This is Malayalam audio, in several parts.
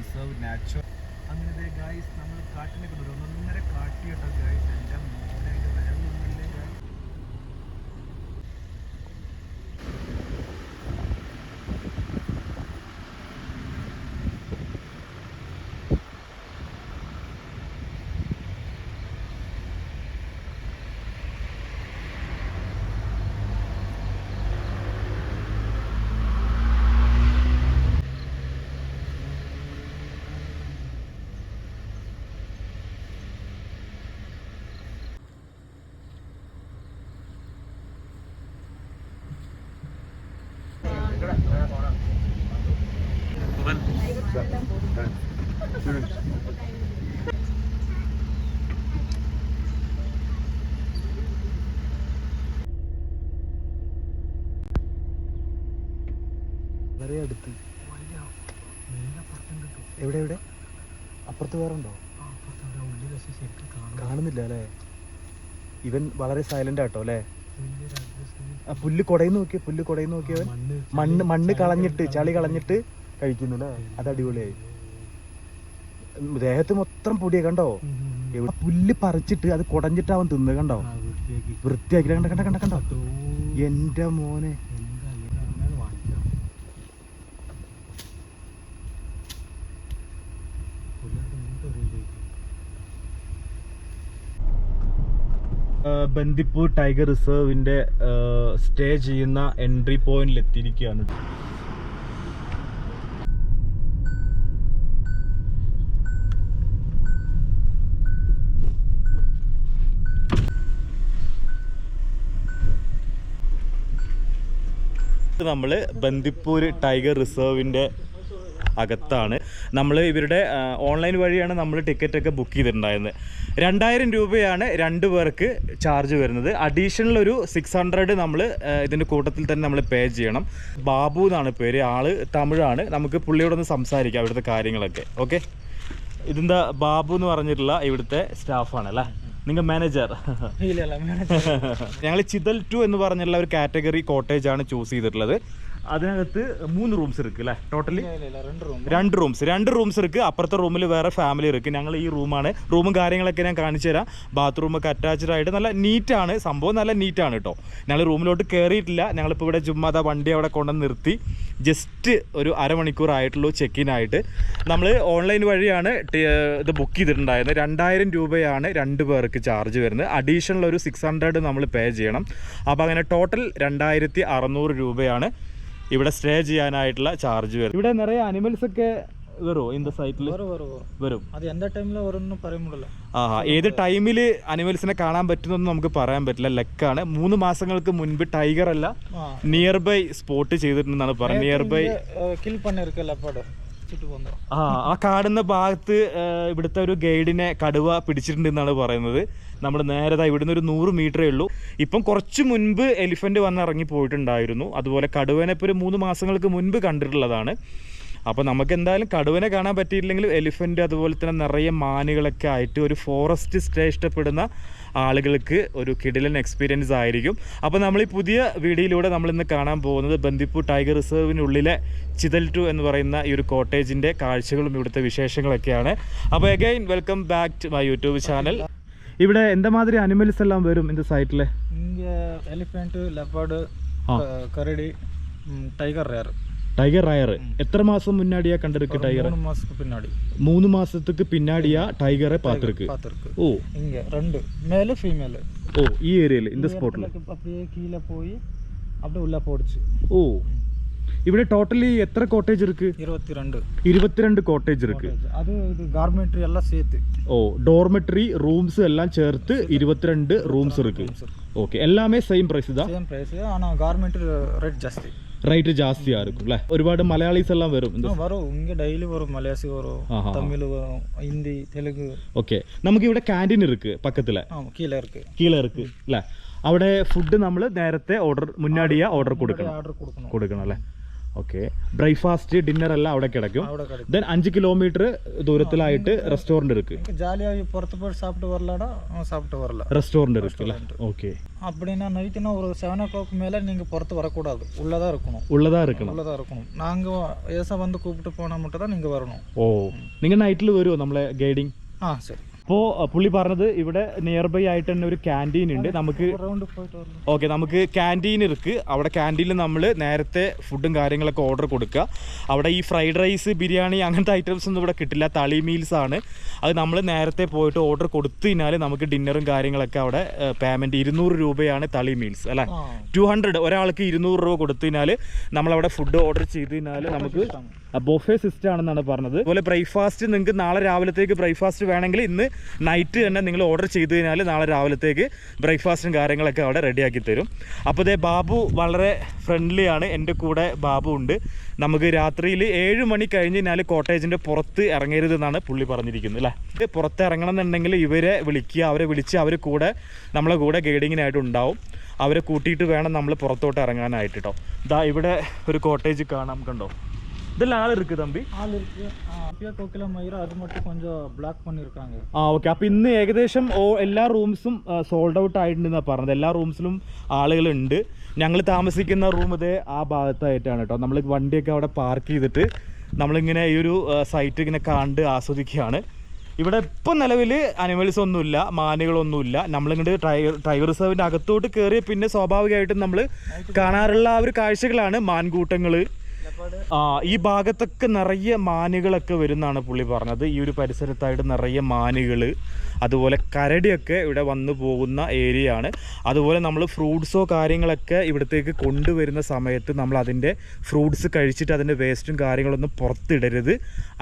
റിസർവ് നാച്ചുറൽ അങ്ങനെ ഗായ്സ് നമ്മൾ കാട്ടിനെ കൊണ്ടു 1.5 കാട്ടി കേട്ടോ ഗായ്സ്. എൻ്റെ മോനായിട്ട് വേറെ ഒന്നുമില്ലേ ഗായ്സ്. വളരെ അടുത്ത് എവിടെ എവിടെ അപ്പുറത്ത് വേറുണ്ടോ? കാണുന്നില്ല അല്ലേ? ഇവൻ വളരെ സൈലന്റ് ആട്ടോ അല്ലേ? ആ പുല്ല് കൊടയിന്ന് നോക്കിയ നോക്കിയവൻ മണ്ണ് കളഞ്ഞിട്ട് ചളി കളഞ്ഞിട്ട് കഴിക്കുന്നു അല്ലേ? അത് അടിപൊളിയായി. ദേഹത്ത് മൊത്തം പൊടിയെ കണ്ടോ? പുല്ല് പറിച്ചിട്ട് അത് കുടഞ്ഞിട്ട് അവൻ തിന്ന് കണ്ടോ? വൃത്തിയാക്കി കണ്ടോ? എന്റെ മോനെ ബന്ദിപ്പൂർ ടൈഗർ റിസർവിന്റെ സ്റ്റേ ചെയ്യുന്ന എൻട്രി പോയിന്റിൽ എത്തിയിരിക്കുകയാണ്. നമ്മൾ ബന്ദിപ്പൂർ ടൈഗർ റിസർവിന്റെ അകത്താണ്. നമ്മൾ ഇവരുടെ ഓൺലൈൻ വഴിയാണ് നമ്മൾ ടിക്കറ്റൊക്കെ ബുക്ക് ചെയ്തിട്ടുണ്ടായിരുന്നത്. 2000 രൂപയാണ് 2 പേർക്ക് ചാർജ് വരുന്നത്. അഡീഷണൽ ഒരു 600 നമ്മൾ ഇതിൻ്റെ കൂട്ടത്തിൽ തന്നെ നമ്മൾ പേ ചെയ്യണം. ബാബു എന്നാണ് പേര്, ആള് തമിഴാണ്. നമുക്ക് പുള്ളിയോടൊന്ന് സംസാരിക്കാം ഇവിടുത്തെ കാര്യങ്ങളൊക്കെ. ഓക്കെ, ഇതെന്താ ബാബു എന്ന് പറഞ്ഞിട്ടുള്ള ഇവിടുത്തെ സ്റ്റാഫാണ് അല്ലേ? നിങ്ങൾ മാനേജർ? ഞങ്ങൾ ചിതൽ 2 എന്ന് പറഞ്ഞുള്ള ഒരു കാറ്റഗറി കോട്ടേജാണ് ചൂസ് ചെയ്തിട്ടുള്ളത്. അതിനകത്ത് 3 റൂംസ് ഇருக்கு അല്ലേ? ടോട്ടലി 2 റൂംസ് ഇருக்கு. അപ്പുറത്തെ റൂമിൽ വേറെ ഫാമിലി ഇருக்கு. ഞങ്ങൾ ഈ റൂമും കാര്യങ്ങളൊക്കെ ഞാൻ കാണിച്ചു തരാം. ബാത്റൂമൊക്കെ അറ്റാച്ച്ഡ് ആയിട്ട് നല്ല നീറ്റാണ് സംഭവം, നല്ല നീറ്റാണ് കേട്ടോ. ഞങ്ങൾ റൂമിലോട്ട് കയറിയിട്ടില്ല. ഞങ്ങളിപ്പോൾ ഇവിടെ ചുമ്മാ വണ്ടി അവിടെ കൊണ്ടുവന്ന് നിർത്തി. ജസ്റ്റ് ഒരു അരമണിക്കൂർ ആയിട്ടുള്ളൂ ചെക്ക് ഇൻ ആയിട്ട്. നമ്മൾ ഓൺലൈൻ വഴിയാണ് ഇത് ബുക്ക് ചെയ്തിട്ടുണ്ടായിരുന്നത്. 2000 രൂപയാണ് 2 പേർക്ക് ചാർജ് വരുന്നത്. അഡീഷണൽ ഒരു 600 നമ്മൾ പേ ചെയ്യണം. അപ്പോൾ അങ്ങനെ ടോട്ടൽ 2600 രൂപയാണ് ഇവിടെ സ്റ്റേ ചെയ്യാനായിട്ടുള്ള ചാർജ് വരും. ഇവിടെ നിറയെ അനിമൽസ് ഒക്കെ വരുമോ ഇന്ന സൈറ്റിൽ? വരും. അത് എന്താ ടൈമിൽ വരുമെന്ന് പറയാൻ പറ്റില്ല. ഏത് ടൈമിൽ അനിമൽസിനെ കാണാൻ പറ്റുന്നൊന്നും നമുക്ക് പറയാൻ പറ്റില്ല. ലക്കാണ്. 3 മാസങ്ങൾക്ക് മുൻപ് ടൈഗർ അല്ല നിയർ ബൈ സ്പോട്ട് ചെയ്തിട്ടുണ്ടെന്നാണ് പറയുന്നത്. നിയർ ബൈ ആ കാണുന്ന ഭാഗത്ത് ഇവിടുത്തെ ഒരു ഗൈഡിനെ കടുവ പിടിച്ചിട്ടുണ്ടെന്നാണ് പറയുന്നത്. നമ്മൾ നേരെ ഇവിടുന്ന് ഒരു 100 മീറ്ററേ ഉള്ളൂ. ഇപ്പം കുറച്ച് മുൻപ് എലിഫൻറ്റ് വന്ന് ഇറങ്ങി പോയിട്ടുണ്ടായിരുന്നു. അതുപോലെ കടുവനെ ഇപ്പോൾ ഒരു 3 മാസങ്ങൾക്ക് മുൻപ് കണ്ടിട്ടുള്ളതാണ്. അപ്പോൾ നമുക്ക് എന്തായാലും കടുവനെ കാണാൻ പറ്റിയില്ലെങ്കിൽ എലിഫൻറ്റ് അതുപോലെ തന്നെ നിറയെ മാനുകളൊക്കെ ആയിട്ട് ഒരു ഫോറസ്റ്റ് സ്റ്റേ ഇഷ്ടപ്പെടുന്ന ആളുകൾക്ക് ഒരു കിടിലൻ എക്സ്പീരിയൻസ് ആയിരിക്കും. അപ്പോൾ നമ്മൾ ഈ പുതിയ വീഡിയോയിലൂടെ നമ്മളിന്ന് കാണാൻ പോകുന്നത് ബന്ദിപ്പൂർ ടൈഗർ റിസർവിനുള്ളിലെ ചിതൽ 2 എന്ന് പറയുന്ന ഈ ഒരു കോട്ടേജിൻ്റെ കാഴ്ചകളും ഇവിടുത്തെ വിശേഷങ്ങളൊക്കെയാണ്. അപ്പോൾ again welcome back to my YouTube channel. ഇവിടെ എന്തമാതിരി അനിമൽസ് എല്ലാം വരും இந்த സൈറ്റിലെ? എലിഫന്റ്, ലെപ്പർഡ്, കരടി, ടൈഗർ റയർ. டைகர் ராயர் எத்தனை மாசம் முன்னாடியா கண்டிருக்கு டைகர்? 3 மாசத்துக்கு பின்னாடி. 3 மாசத்துக்கு பின்னாடியா டைகரை பார்த்திருக்கு. ஓ, இங்க 2 மேல் ஃபீமேல். ஓ, ഈ ഏരിയയിൽ இந்த സ്പോട്ടിൽ அப்படியே கீழ போய் அப்படியே உள்ள போடுச்சு. ഓ, ഇവിടെ ടോട്ടലി എത്ര കോട്ടേജ് ഇருக்கு? 22 കോട്ടേജ് ഇருக்கு. അത് ഇത് ഗാർമെന്ററി എല്ലാം சேர்த்து. ഓ, ഡോർമെറ്ററി റൂംസ് എല്ലാം ചേർത്ത് 22 റൂംസ് ഇருக்கு. ഓക്കെ, എല്ലാമേ സെയിം പ്രൈസ് ഇതാ? Same price. ആണോ ഗാർമെന്ററി റേറ്റ് ജാസ്തി. റേറ്റ് ജാസ്തിയാ இருக்கும் അല്ലേ? ഒരുപാട് മലയാളീസ് എല്ലാം വരും. ഇങ്ങ ഡെയിലി വരും. മലയാളി വരും, തമിഴ് വരും, ഹിന്ദി, തെലുങ്ക്. ഓക്കെ, നമുക്ക് ഇവിടെ ക്യാൻറ്റീൻ ഇருக்கு പക്കത്തിലെ. കീഴ ഇருக்கு അല്ലേ? അവിടെ ഫുഡ് നമ്മൾ നേരത്തെ ഓർഡർ മുന്നാടിയാ ഓർഡർ കൊടുക്കണം അല്ലേ? ഓക്കെ. ബ്രേക്ക്ഫാസ്റ്റ് ഡിന്നർ എല്ലാം അവിടെ കിടക്കും. അവിടെ கிடைக்கும். ദെൻ 5 കിലോമീറ്റർ ദൂരത്തിലായിട്ട് റെസ്റ്റോറന്റ് இருக்கு. ஜாலியாக புறத்து போய் சாப்பிட்டு வரலாடா சாப்பிட்டு வரலாம். ரெஸ்டாரண்ட் இருக்குல்ல. ஓகே. அப்படின்னா நைட்டுனா ஒரு 7 o'clock மேலே நீங்கள் புறத்து வரக்கூடாது, உள்ளதாக இருக்கணும். உள்ளதாக இருக்கணும். உள்ளதாக இருக்கணும். நாங்கள் ஏசா வந்து கூப்பிட்டு போனால் மட்டும் தான் நீங்கள் வரணும். ഓ, നിങ്ങൾ നൈറ്റിൽ വരുമോ നമ്മളെ ഗൈഡിങ്? சரி. അപ്പോൾ പുള്ളി പറഞ്ഞത് ഇവിടെ നിയർ ബൈ ആയിട്ട് തന്നെ ഒരു ക്യാൻറ്റീൻ ഉണ്ട്. നമുക്ക് റൗണ്ട് പോയിട്ട് വരണം. ഓക്കെ, നമുക്ക് ക്യാൻറ്റീൻ ഇருக்கு. അവിടെ ക്യാൻറ്റീനിൽ നമ്മൾ നേരത്തെ ഫുഡും കാര്യങ്ങളൊക്കെ ഓർഡർ കൊടുക്കുക. അവിടെ ഈ ഫ്രൈഡ് റൈസ്, ബിരിയാണി അങ്ങനത്തെ ഐറ്റംസ് ഒന്നും ഇവിടെ കിട്ടില്ല. തളി മീൽസ് ആണ്. അത് നമ്മൾ നേരത്തെ പോയിട്ട് ഓർഡർ കൊടുത്തു കഴിഞ്ഞാൽ നമുക്ക് ഡിന്നറും കാര്യങ്ങളൊക്കെ അവിടെ പേയ്മെൻറ്റ് 200 രൂപയാണ് തളി മീൽസ് അല്ലേ. 200 ഒരാൾക്ക് 200 രൂപ കൊടുത്തു കഴിഞ്ഞാൽ നമ്മളവിടെ ഫുഡ് ഓർഡർ ചെയ്ത് കഴിഞ്ഞാൽ നമുക്ക് ബൊഫേ സിസ്റ്റം ആണെന്നാണ് പറഞ്ഞത്. അതുപോലെ ബ്രേക്ക്ഫാസ്റ്റ് നിങ്ങൾക്ക് നാളെ രാവിലത്തേക്ക് ബ്രേക്ക്ഫാസ്റ്റ് വേണമെങ്കിൽ ഇന്ന് നൈറ്റ് തന്നെ നിങ്ങൾ ഓർഡർ ചെയ്ത് കഴിഞ്ഞാൽ നാളെ രാവിലത്തേക്ക് ബ്രേക്ക്ഫാസ്റ്റും കാര്യങ്ങളൊക്കെ അവിടെ റെഡിയാക്കി തരും. അപ്പോൾ ഇതേ ബാബു വളരെ ഫ്രണ്ട്ലിയാണ്. എൻ്റെ കൂടെ ബാബു ഉണ്ട്. നമുക്ക് രാത്രിയിൽ 7 മണി കഴിഞ്ഞ് കഴിഞ്ഞാൽ കോട്ടേജിൻ്റെ പുറത്ത് ഇറങ്ങരുതെന്നാണ് പുള്ളി പറഞ്ഞിരിക്കുന്നത് അല്ലേ. ഇത് പുറത്ത് ഇറങ്ങണം എന്നുണ്ടെങ്കിൽ ഇവരെ വിളിക്കുക. അവരെ വിളിച്ച് അവർ കൂടെ നമ്മളെ കൂടെ ഗൈഡിങ്ങിനായിട്ട് ഉണ്ടാവും. അവരെ കൂട്ടിയിട്ട് വേണം നമ്മൾ പുറത്തോട്ട് ഇറങ്ങാനായിട്ട് കേട്ടോ. ഇതാ ഇവിടെ ഒരു കോട്ടേജ് കാണാം, കണ്ടോ. இதெல்லாம் ஆள் இருக்குது தம்பி? ஆள் இருக்கு. கோகிலா மயூரா அது மட்டும் கொஞ்சம் பிளாக் பண்ணியிருக்காங்க. ഓക്കെ. അപ്പോൾ ഇന്ന് ഏകദേശം എല്ലാ റൂംസും സോൾഡ് ഔട്ട് ആയിട്ടുണ്ടെന്നാണ് പറഞ്ഞത്. എല്ലാ റൂംസിലും ആളുകളുണ്ട്. ഞങ്ങൾ താമസിക്കുന്ന റൂം ഇതേ ആ ഭാഗത്തായിട്ടാണ് കേട്ടോ. നമ്മൾ വണ്ടിയൊക്കെ അവിടെ പാർക്ക് ചെയ്തിട്ട് നമ്മളിങ്ങനെ ഈ ഒരു സൈറ്റ് ഇങ്ങനെ കണ്ട് ആസ്വദിക്കുകയാണ്. ഇവിടെ ഇപ്പം നിലവിൽ അനിമൽസ് ഒന്നുമില്ല, മാനുകളൊന്നുമില്ല. നമ്മളിങ്ങോട്ട് ടൈഗർ റിസർവിൻ്റെ അകത്തോട്ട് കയറിയ പിന്നെ സ്വാഭാവികമായിട്ടും നമ്മൾ കാണാറുള്ള ആ ഒരു കാഴ്ചകളാണ് മാൻകൂട്ടങ്ങൾ. ഈ ഭാഗത്തൊക്കെ നിറയെ മാനുകളൊക്കെ വരുന്നാണ് പുള്ളി പറഞ്ഞത്. ഈ ഒരു പരിസരത്തായിട്ട് നിറയെ മാനുകൾ, അതുപോലെ കരടിയൊക്കെ ഇവിടെ വന്നു പോകുന്ന ഏരിയ ആണ്. അതുപോലെ നമ്മൾ ഫ്രൂട്ട്സോ കാര്യങ്ങളൊക്കെ ഇവിടത്തേക്ക് കൊണ്ടുവരുന്ന സമയത്ത് നമ്മൾ അതിൻ്റെ ഫ്രൂട്ട്സ് കഴിച്ചിട്ട് അതിൻ്റെ വേസ്റ്റും കാര്യങ്ങളൊന്നും പുറത്തിടരുത്.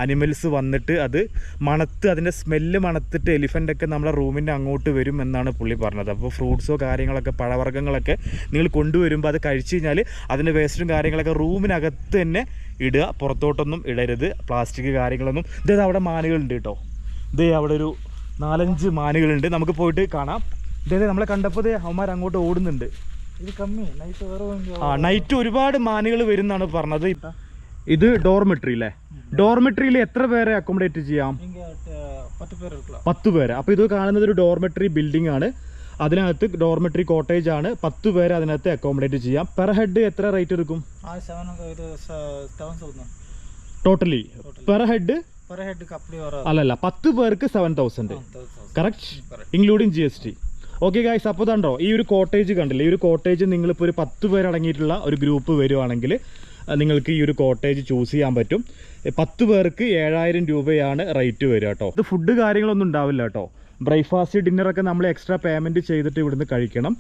അനിമൽസ് വന്നിട്ട് അത് മണത്ത്, അതിൻ്റെ സ്മെല്ല് മണത്തിട്ട് എലിഫൻ്റൊക്കെ നമ്മളെ റൂമിൻ്റെ അങ്ങോട്ട് വരും എന്നാണ് പുള്ളി പറഞ്ഞത്. അപ്പോൾ ഫ്രൂട്ട്സോ കാര്യങ്ങളൊക്കെ പഴവർഗ്ഗങ്ങളൊക്കെ നിങ്ങൾ കൊണ്ടുവരുമ്പോൾ അത് കഴിച്ച് കഴിഞ്ഞാൽ അതിൻ്റെ വേസ്റ്റും കാര്യങ്ങളൊക്കെ റൂമിനകത്ത് തന്നെ ഇടുക, പുറത്തോട്ടൊന്നും ഇടരുത്. പ്ലാസ്റ്റിക് കാര്യങ്ങളൊന്നും. ഇതേ അവിടെ മാനുകളുണ്ട് കേട്ടോ. ഇതേ അവിടെ ഒരു 4-5 മാനുകളുണ്ട്. നമുക്ക് പോയിട്ട് കാണാം. ഇതേ നമ്മളെ കണ്ടപ്പോൾ അവന്മാർ അങ്ങോട്ട് ഓടുന്നുണ്ട്. ഇത് കമ്മി നൈറ്റ് വരും. നൈറ്റ് ഒരുപാട് മാനുകൾ വരുന്നാണ് പറഞ്ഞത്. ഇത് ഡോർമെട്രി അല്ലേ? ഡോർമെട്രിയിൽ എത്ര പേരെ അക്കോമഡേറ്റ് ചെയ്യാം? 10 പേര്. അപ്പോൾ ഇത് കാണുന്നത് ഒരു ഡോർമെട്രി ബിൽഡിംഗ് ആണ്. അതിനകത്ത് ഡോർമെട്രി കോട്ടേജ് ആണ്. 10 പേര് അതിനകത്ത് അക്കോമഡേറ്റ് ചെയ്യാം. പെർ ഹെഡ് എത്ര റേറ്റ് എടുക്കും? ടോട്ടലി പെർ ഹെഡ് അല്ലല്ല, 10 പേർക്ക് 7,000 correct, including GST. Okay guys, അപ്പോൾ കണ്ടോ ഈ ഒരു കോട്ടേജ് കണ്ടില്ലേ? ഈ ഒരു കോട്ടേജ് നിങ്ങളിപ്പോൾ ഒരു 10 പേരടങ്ങിയിട്ടുള്ള ഒരു ഗ്രൂപ്പ് വരുവാണെങ്കിൽ നിങ്ങൾക്ക് ഈ ഒരു കോട്ടേജ് ചൂസ് ചെയ്യാൻ പറ്റും. 10 പേർക്ക് 7,000 രൂപയാണ് റേറ്റ് വരിക കേട്ടോ. ഇത് ഫുഡ് കാര്യങ്ങളൊന്നും ഉണ്ടാവില്ല കേട്ടോ. ബ്രേക്ക്ഫാസ്റ്റ് ഡിന്നറൊക്കെ നമ്മൾ എക്സ്ട്രാ പേയ്മെൻറ്റ് ചെയ്തിട്ട് ഇവിടുന്ന് കഴിക്കണം.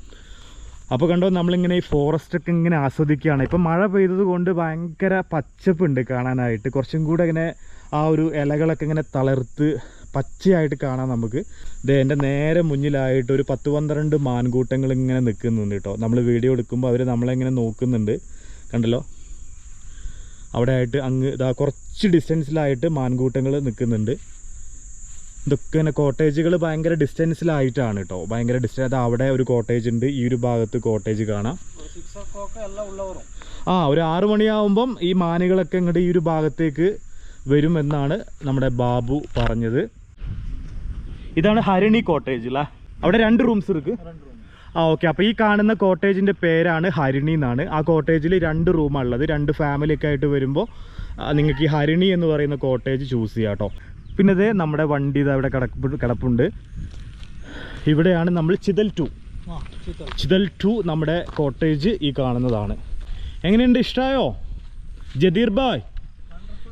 അപ്പോൾ കണ്ടോ നമ്മളിങ്ങനെ ഈ ഫോറസ്റ്റൊക്കെ ഇങ്ങനെ ആസ്വദിക്കുകയാണ്. ഇപ്പം മഴ പെയ്തത് കൊണ്ട് ഭയങ്കര പച്ചപ്പുണ്ട് കാണാനായിട്ട്. കുറച്ചും കൂടെ ഇങ്ങനെ ആ ഒരു ഇലകളൊക്കെ ഇങ്ങനെ തളർത്ത് പച്ചയായിട്ട് കാണാം നമുക്ക്. എൻ്റെ നേരെ മുന്നിലായിട്ട് ഒരു 10-12 മാൻകൂട്ടങ്ങൾ ഇങ്ങനെ നിൽക്കുന്നുണ്ട് കേട്ടോ. നമ്മൾ വീഡിയോ എടുക്കുമ്പോൾ അവർ നമ്മളെങ്ങനെ നോക്കുന്നുണ്ട്, കണ്ടല്ലോ. അവിടെ ആയിട്ട് അങ്ങ് ഇതാ കുറച്ച് ഡിസ്റ്റൻസിലായിട്ട് മാൻകൂട്ടങ്ങൾ നിൽക്കുന്നുണ്ട്. ഇതൊക്കെ തന്നെ കോട്ടേജുകൾ ഭയങ്കര ഡിസ്റ്റൻസിലായിട്ടാണ് കേട്ടോ. ഭയങ്കര ഡിസ്റ്റൻസ്. അത് അവിടെ ഒരു കോട്ടേജ് ഉണ്ട്, ഈ ഒരു ഭാഗത്ത് കോട്ടേജ് കാണാം. ഒരു 6 മണിയാവുമ്പം ഈ മാനുകളൊക്കെ ഇങ്ങോട്ട് ഈ ഒരു ഭാഗത്തേക്ക് വരുമെന്നാണ് നമ്മുടെ ബാബു പറഞ്ഞത്. ഇതാണ് ഹരിണി കോട്ടേജ് അല്ലേ? അവിടെ 2 റൂംസ് ഇருக்கு. ഓക്കെ. അപ്പോൾ ഈ കാണുന്ന കോട്ടേജിൻ്റെ പേരാണ് ഹരിണി എന്നാണ്. ആ കോട്ടേജിൽ 2 റൂമാണ് ഉള്ളത്. 2 ഫാമിലിയൊക്കെ ആയിട്ട് വരുമ്പോൾ നിങ്ങൾക്ക് ഈ ഹരിണി എന്ന് പറയുന്ന കോട്ടേജ് ചൂസ് ചെയ്യാം കേട്ടോ. പിന്നെ ഇതേ നമ്മുടെ വണ്ടി ഇത് അവിടെ കിടപ്പുണ്ട്. ഇവിടെയാണ് നമ്മൾ ചിതൽ 2 നമ്മുടെ കോട്ടേജ് ഈ കാണുന്നതാണ്. എങ്ങനെയുണ്ട്, ഇഷ്ടമായോ ജദീർ ഭായ്?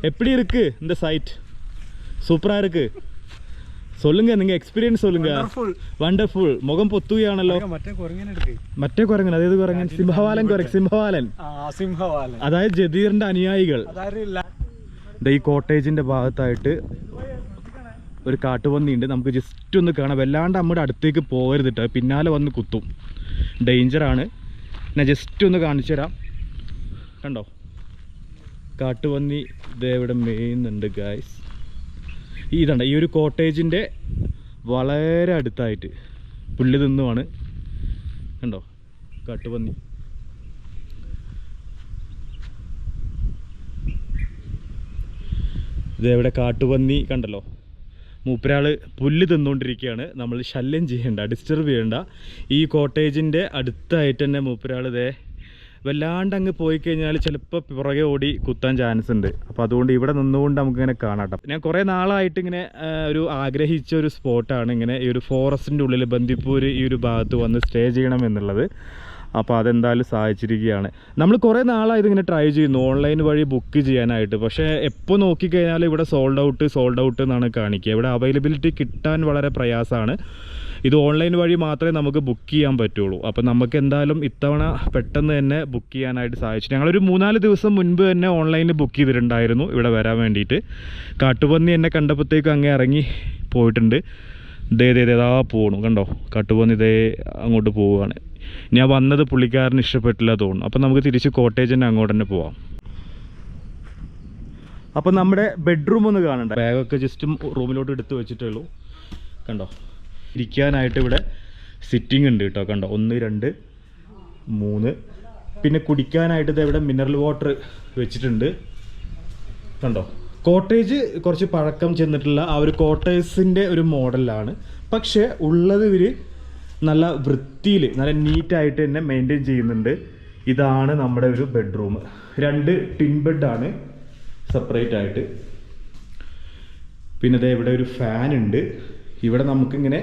எப்படி இருக்கு இந்த சைட்? சூப்பரா இருக்கு. சொல்லுங்க, நீங்க எக்ஸ்பீரியன்ஸ் சொல்லுங்க. വണ്ടർഫുൾ. മുഖം പൊത്തുകയാണല്ലോ. മറ്റേ കുരങ്ങൻ, അതേത് കുരങ്ങൻ? സിംഹവാലൻ. അതായത് ജദീറിന്റെ അനുയായികൾ. ഈ കോട്ടേജിന്റെ ഭാഗത്തായിട്ട് ഒരു കാട്ടുപന്നിയുണ്ട്. നമുക്ക് ജസ്റ്റ് ഒന്ന് കാണാം. വല്ലാണ്ട് നമ്മുടെ അടുത്തേക്ക് പോകരുത് കേട്ടോ, പിന്നാലെ വന്ന് കുത്തും. ഡേഞ്ചറാണ്. ഞാൻ ജസ്റ്റ് ഒന്ന് കാണിച്ചു തരാം. കണ്ടോ കാട്ടുപന്നി ഇവിടെ മേയുന്നുണ്ട് ഗായ്സ്. ഇതുണ്ട് ഈ ഒരു കോട്ടേജിൻ്റെ വളരെ അടുത്തായിട്ട് പുല്ല് തിന്നുമാണ്. കണ്ടോ കാട്ടുപന്നി. ഇത് എവിടെ കാട്ടുപന്നി കണ്ടല്ലോ, മൂപ്പരാൾ പുല്ല് തിന്നുകൊണ്ടിരിക്കുകയാണ്. നമ്മൾ ശല്യം ചെയ്യേണ്ട, ഡിസ്റ്റർബ് ചെയ്യേണ്ട. ഈ കോട്ടേജിൻ്റെ അടുത്തായിട്ട് തന്നെ മൂപ്പരാൾ ഇതേ വല്ലാണ്ട് അങ്ങ് പോയി കഴിഞ്ഞാൽ ചിലപ്പോൾ പുറകെ ഓടി കുത്താൻ ചാൻസ് ഉണ്ട്. അപ്പോൾ അതുകൊണ്ട് ഇവിടെ നിന്നുകൊണ്ട് നമുക്കിങ്ങനെ കാണാം. ഞാൻ കുറേ നാളായിട്ട് ഇങ്ങനെ ഒരു ആഗ്രഹിച്ച ഒരു സ്പോട്ടാണ് ഇങ്ങനെ ഈ ഒരു ഫോറസ്റ്റിൻ്റെ ഉള്ളിൽ ബന്ദിപ്പൂർ ഈ ഒരു ഭാഗത്ത് വന്ന് സ്റ്റേ ചെയ്യണം എന്നുള്ളത്. അപ്പോൾ അതെന്തായാലും സാധിച്ചിരിക്കുകയാണ്. നമ്മൾ കുറേ നാളായി ഇതിങ്ങനെ ട്രൈ ചെയ്യുന്നു ഓൺലൈൻ വഴി ബുക്ക് ചെയ്യാനായിട്ട്. പക്ഷേ എപ്പോൾ നോക്കിക്കഴിഞ്ഞാൽ ഇവിടെ സോൾഡ് ഔട്ട് എന്നാണ് കാണിക്കുക. ഇവിടെ അവൈലബിലിറ്റി കിട്ടാൻ വളരെ പ്രയാസമാണ്. ഇത് ഓൺലൈൻ വഴി മാത്രമേ നമുക്ക് ബുക്ക് ചെയ്യാൻ പറ്റുള്ളൂ. അപ്പോൾ നമുക്ക് എന്തായാലും ഇത്തവണ പെട്ടെന്ന് തന്നെ ബുക്ക് ചെയ്യാനായിട്ട് സാധിച്ചു. ഞങ്ങളൊരു 3-4 ദിവസം മുൻപ് തന്നെ ഓൺലൈനിൽ ബുക്ക് ചെയ്തിട്ടുണ്ടായിരുന്നു ഇവിടെ വരാൻ വേണ്ടിയിട്ട്. കാട്ടുപന്നി എന്നെ കണ്ടപ്പോഴത്തേക്കും അങ്ങേ ഇറങ്ങി പോയിട്ടുണ്ട്. ഇതേതാ പോകണം കണ്ടോ, കാട്ടുപന്നി ഇതേ അങ്ങോട്ട് പോവുകയാണ്. ഞാൻ വന്നത് പുള്ളിക്കാരന് ഇഷ്ടപ്പെട്ടില്ല തോന്നുന്നു. അപ്പം നമുക്ക് തിരിച്ച് കോട്ടേജ് തന്നെ അങ്ങോട്ട് തന്നെ പോവാം. അപ്പം നമ്മുടെ ബെഡ്റൂം ഒന്ന് കാണണ്ട. ബാഗൊക്കെ ജസ്റ്റ് റൂമിലോട്ട് എടുത്ത് വെച്ചിട്ടേ ഉള്ളൂ. കണ്ടോ, ഇരിക്കാനായിട്ട് ഇവിടെ സിറ്റിംഗ് ഉണ്ട് കേട്ടോ. കണ്ടോ, 1 2 3. പിന്നെ കുടിക്കാനായിട്ട് ഇത് ഇവിടെ മിനറൽ വാട്ടർ വെച്ചിട്ടുണ്ട്. കണ്ടോ, കോട്ടേജ് കുറച്ച് പഴക്കം ചെന്നിട്ടുള്ള ആ ഒരു കോട്ടേഴ്സിൻ്റെ ഒരു മോഡലാണ്. പക്ഷേ ഉള്ളത് ഇവർ നല്ല വൃത്തിയിൽ നല്ല നീറ്റായിട്ട് തന്നെ മെയിൻറ്റെയിൻ ചെയ്യുന്നുണ്ട്. ഇതാണ് നമ്മുടെ ഒരു ബെഡ്റൂം. 2 ടിൻ ബെഡാണ് സെപ്പറേറ്റ് ആയിട്ട്. പിന്നെ ദേ ഇവിടെ ഒരു ഫാൻ ഉണ്ട്. ഇവിടെ നമുക്കിങ്ങനെ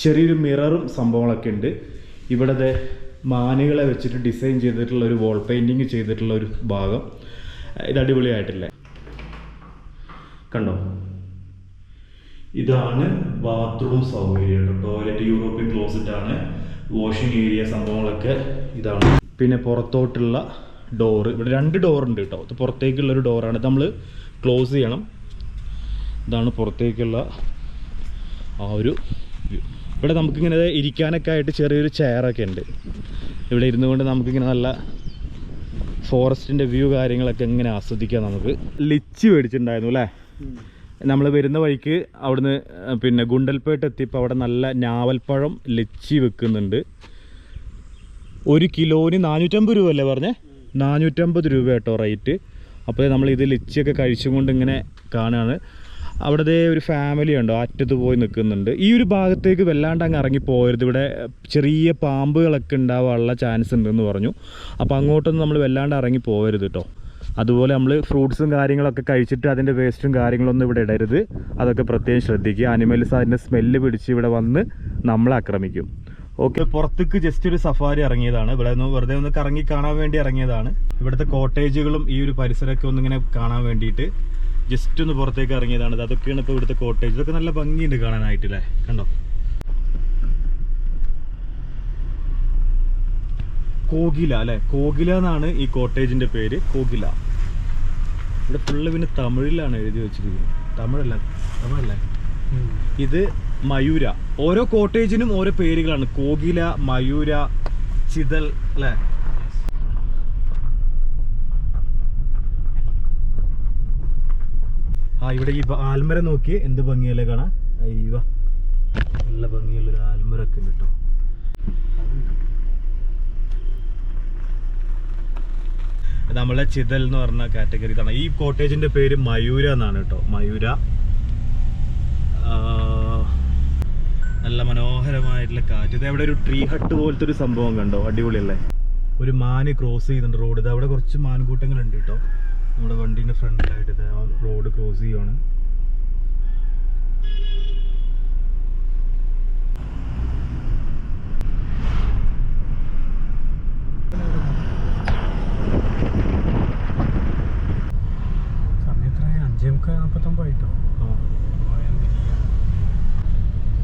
ചെറിയൊരു മിററും സംഭവങ്ങളൊക്കെ ഉണ്ട്. ഇവിടെ ദേ മാനുകളെ വെച്ചിട്ട് ഡിസൈൻ ചെയ്തിട്ടുള്ള ഒരു വാൾ പെയിൻറ്റിങ് ചെയ്തിട്ടുള്ള ഒരു ഭാഗം. ഇത് അടിപൊളിയായിട്ടില്ലേ, കണ്ടോ. ഇതാണ് ബാത്റൂം സൗകര്യം. ടോയ്ലറ്റ് യൂറോപ്യൻ ക്ലോസറ്റ് ആണ്. വാഷിംഗ് ഏരിയ സംഭവങ്ങളൊക്കെ ഇതാണ്. പിന്നെ പുറത്തോട്ടുള്ള ഡോറ്, ഇവിടെ 2 ഡോറുണ്ട് കേട്ടോ. ഇത് പുറത്തേക്കുള്ളൊരു ഡോറാണ്. ഇത് നമ്മൾ ക്ലോസ് ചെയ്യണം. ഇതാണ് പുറത്തേക്കുള്ള ആ ഒരു വ്യൂ. ഇവിടെ നമുക്കിങ്ങനെ ഇരിക്കാനൊക്കെ ആയിട്ട് ചെറിയൊരു ചെയറൊക്കെ ഉണ്ട്. ഇവിടെ ഇരുന്നു കൊണ്ട് നമുക്കിങ്ങനെ നല്ല ഫോറസ്റ്റിൻ്റെ വ്യൂ കാര്യങ്ങളൊക്കെ ഇങ്ങനെ ആസ്വദിക്കാം. നമുക്ക് ലിച്ചി മേടിച്ചിട്ടുണ്ടായിരുന്നു അല്ലേ. നമ്മൾ വരുന്ന വഴിക്ക് അവിടുന്ന് പിന്നെ ഗുണ്ടൽപേട്ട് എത്തിയപ്പോൾ അവിടെ നല്ല ഞാവൽപ്പഴം ലിച്ചി വെക്കുന്നുണ്ട്. 1 കിലോന് 450 രൂപ അല്ലേ പറഞ്ഞേ? 450 രൂപ കേട്ടോ റേറ്റ്. അപ്പോൾ നമ്മൾ ഇത് ലിച്ചിയൊക്കെ കഴിച്ചും കൊണ്ട് ഇങ്ങനെ കാണുകയാണ്. അവിടുത്തെ ഒരു ഫാമിലി ഉണ്ടോ അറ്റത്ത് പോയി നിൽക്കുന്നുണ്ട്. ഈ ഒരു ഭാഗത്തേക്ക് വല്ലാണ്ട് അങ്ങ് ഇറങ്ങിപ്പോകരുത്, ഇവിടെ ചെറിയ പാമ്പുകളൊക്കെ ഉണ്ടാവാനുള്ള ചാൻസ് ഉണ്ടെന്ന് പറഞ്ഞു. അപ്പോൾ അങ്ങോട്ടൊന്നും നമ്മൾ വല്ലാണ്ട് ഇറങ്ങി പോകരുത് കേട്ടോ. അതുപോലെ നമ്മൾ ഫ്രൂട്ട്സും കാര്യങ്ങളൊക്കെ കഴിച്ചിട്ട് അതിൻ്റെ വേസ്റ്റും കാര്യങ്ങളൊന്നും ഇവിടെ ഇടരുത്. അതൊക്കെ പ്രത്യേകം ശ്രദ്ധിക്കുക. അനിമൽസ് അതിൻ്റെ സ്മെല്ല് പിടിച്ച് ഇവിടെ വന്ന് നമ്മളെ ആക്രമിക്കും. ഓക്കെ, പുറത്തേക്ക് ജസ്റ്റ് ഒരു സഫാരി ഇറങ്ങിയതാണ്. ഇവിടെ ഒന്ന് വെറുതെ ഒന്ന് കറങ്ങി കാണാൻ വേണ്ടി ഇറങ്ങിയതാണ്. ഇവിടുത്തെ കോട്ടേജുകളും ഈ ഒരു പരിസരമൊക്കെ ഒന്നിങ്ങനെ കാണാൻ വേണ്ടിയിട്ട് ജസ്റ്റ് ഒന്ന് പുറത്തേക്ക് ഇറങ്ങിയതാണ്. അതൊക്കെയാണ് ഇപ്പോൾ ഇവിടുത്തെ കോട്ടേജ്. ഇതൊക്കെ നല്ല ഭംഗിയുണ്ട് കാണാനായിട്ടില്ലേ, കണ്ടോ. കോകില അല്ലേ, കോകില എന്നാണ് ഈ കോട്ടേജിൻ്റെ പേര്, കോകില. ഇവിടെ ഫുള്ള് പിന്നെ തമിഴിലാണ് എഴുതി വെച്ചിരിക്കുന്നത്. തമിഴല്ലേ ഇത് മയൂര. ഓരോ കോട്ടേജിനും ഓരോ പേരുകളാണ്. കോകില, മയൂര, ചിതൽ അല്ലേ. ഇവിടെ ഈ ആൽമര നോക്കിയേ, എന്ത് ഭംഗിയല്ലേ കാണാൻ. അയ്യോ, നല്ല ഭംഗിയുള്ളൊരു ആൽമരൊക്കെ ഉണ്ട് കേട്ടോ. നമ്മളെ ചിതൽ എന്ന് പറഞ്ഞ കാറ്റഗറി ഇതാണ്. ഈ കോട്ടേജിന്റെ പേര് മയൂര എന്നാണ് കേട്ടോ, മയൂര. നല്ല മനോഹരമായിട്ടുള്ള കാറ്റ്. ഇത് അവിടെ ഒരു ട്രീ ഹട്ട് പോലത്തെ ഒരു സംഭവം കണ്ടോ, അടിപൊളിയല്ലേ. ഒരു മാന് ക്രോസ് ചെയ്യുന്നുണ്ട് റോഡ്. ഇത് അവിടെ കുറച്ച് മാൻകൂട്ടങ്ങളുണ്ട് കേട്ടോ. നമ്മുടെ വണ്ടീൻ്റെ ഫ്രണ്ടിലായിട്ട് ഇത് റോഡ് ക്രോസ് ചെയ്യുവാണ്.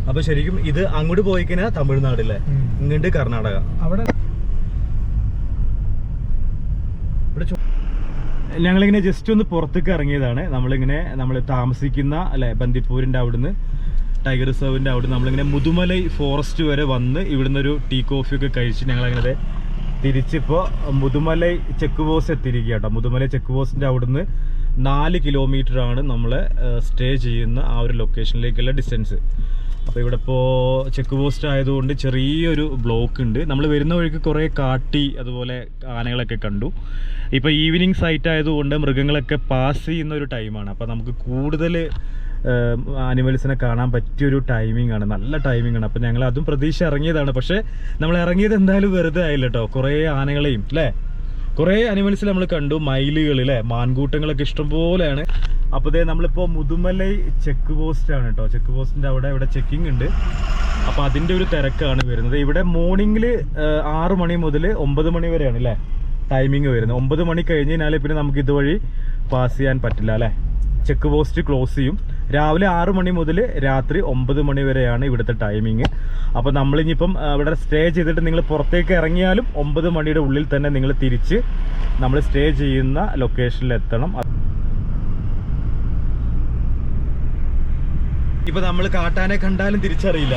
അപ്പൊ ശരിക്കും ഇത് അങ്ങോട്ട് പോയിക്കഴിഞ്ഞാ തമിഴ്നാടല്ലേ, ഇങ്ങോട്ട് കർണാടക. അവിടെ ഞങ്ങളിങ്ങനെ ജസ്റ്റ് ഒന്ന് പുറത്തേക്ക് ഇറങ്ങിയതാണ്. നമ്മൾ താമസിക്കുന്ന അല്ലെ ബന്ദിപ്പൂരിന്റെ അവിടുന്ന് ടൈഗർ റിസർവിന്റെ അവിടെ നമ്മളിങ്ങനെ മുതുമലൈ ഫോറസ്റ്റ് വരെ വന്ന് ഇവിടുന്ന് ഒരു ടീ കോഫി ഒക്കെ കഴിച്ച് ഞങ്ങളങ്ങനെ തിരിച്ചിപ്പോൾ മുതുമലൈ ചെക്ക് പോസ്റ്റ് എത്തിയിരിക്കുക കേട്ടോ. മുതുമലൈ ചെക്ക് പോസ്റ്റിന്റെ അവിടുന്ന് 4 കിലോമീറ്റർ ആണ് നമ്മൾ സ്റ്റേ ചെയ്യുന്ന ആ ഒരു ലൊക്കേഷനിലേക്കുള്ള ഡിസ്റ്റൻസ്. അപ്പോൾ ഇവിടെ ഇപ്പോൾ ചെക്ക് പോസ്റ്റ് ആയതുകൊണ്ട് ചെറിയൊരു ബ്ലോക്ക് ഉണ്ട്. നമ്മൾ വരുന്ന വഴിക്ക് കുറേ കാട്ടി അതുപോലെ ആനകളൊക്കെ കണ്ടു. ഇപ്പോൾ ഈവനിങ് സൈറ്റ് ആയതുകൊണ്ട് മൃഗങ്ങളൊക്കെ പാസ് ചെയ്യുന്ന ഒരു ടൈമാണ്. അപ്പോൾ നമുക്ക് കൂടുതൽ ആനിമൽസിനെ കാണാൻ പറ്റിയൊരു ടൈമിംഗ് ആണ്, നല്ല ടൈമിംഗ് ആണ്. അപ്പോൾ ഞങ്ങൾ അതും പ്രതീക്ഷ ഇറങ്ങിയതാണ്. പക്ഷേ നമ്മൾ ഇറങ്ങിയത് എന്തായാലും വെറുതെ ആയില്ല കേട്ടോ. കുറേ ആനകളെയും അല്ലേ, കുറേ അനിമൽസ് നമ്മൾ കണ്ടു. മയിലുകൾ അല്ലേ, മാൻകൂട്ടങ്ങളൊക്കെ ഇഷ്ടംപോലെയാണ്. അപ്പോൾ ഇതേ നമ്മളിപ്പോൾ മുതുമലൈ ചെക്ക് പോസ്റ്റ് ആണ് കേട്ടോ. ചെക്ക് പോസ്റ്റിൻ്റെ ഇവിടെ ചെക്കിംഗ് ഉണ്ട്. അപ്പോൾ അതിൻ്റെ ഒരു തിരക്കാണ് വരുന്നത്. ഇവിടെ മോർണിംഗിൽ 6 മണി മുതൽ 9 മണി വരെയാണ് അല്ലേ ടൈമിങ് വരുന്നത്. 9 മണി കഴിഞ്ഞ് കഴിഞ്ഞാൽ പിന്നെ നമുക്ക് ഇതുവഴി പാസ് ചെയ്യാൻ പറ്റില്ല അല്ലേ. ചെക്ക് പോസ്റ്റ് ക്ലോസ് ചെയ്യും. രാവിലെ 6 മണി മുതൽ രാത്രി 9 മണി വരെയാണ് ഇവിടുത്തെ ടൈമിങ്. അപ്പോൾ നമ്മളിനിയിപ്പം ഇവിടെ സ്റ്റേ ചെയ്തിട്ട് നിങ്ങൾ പുറത്തേക്ക് ഇറങ്ങിയാലും 9 മണിയുടെ ഉള്ളിൽ തന്നെ നിങ്ങൾ തിരിച്ച് നമ്മൾ സ്റ്റേ ചെയ്യുന്ന ലൊക്കേഷനിൽ എത്തണം. ഇപ്പൊ നമ്മൾ കാട്ടാനെ കണ്ടാലും തിരിച്ചറിയില്ല.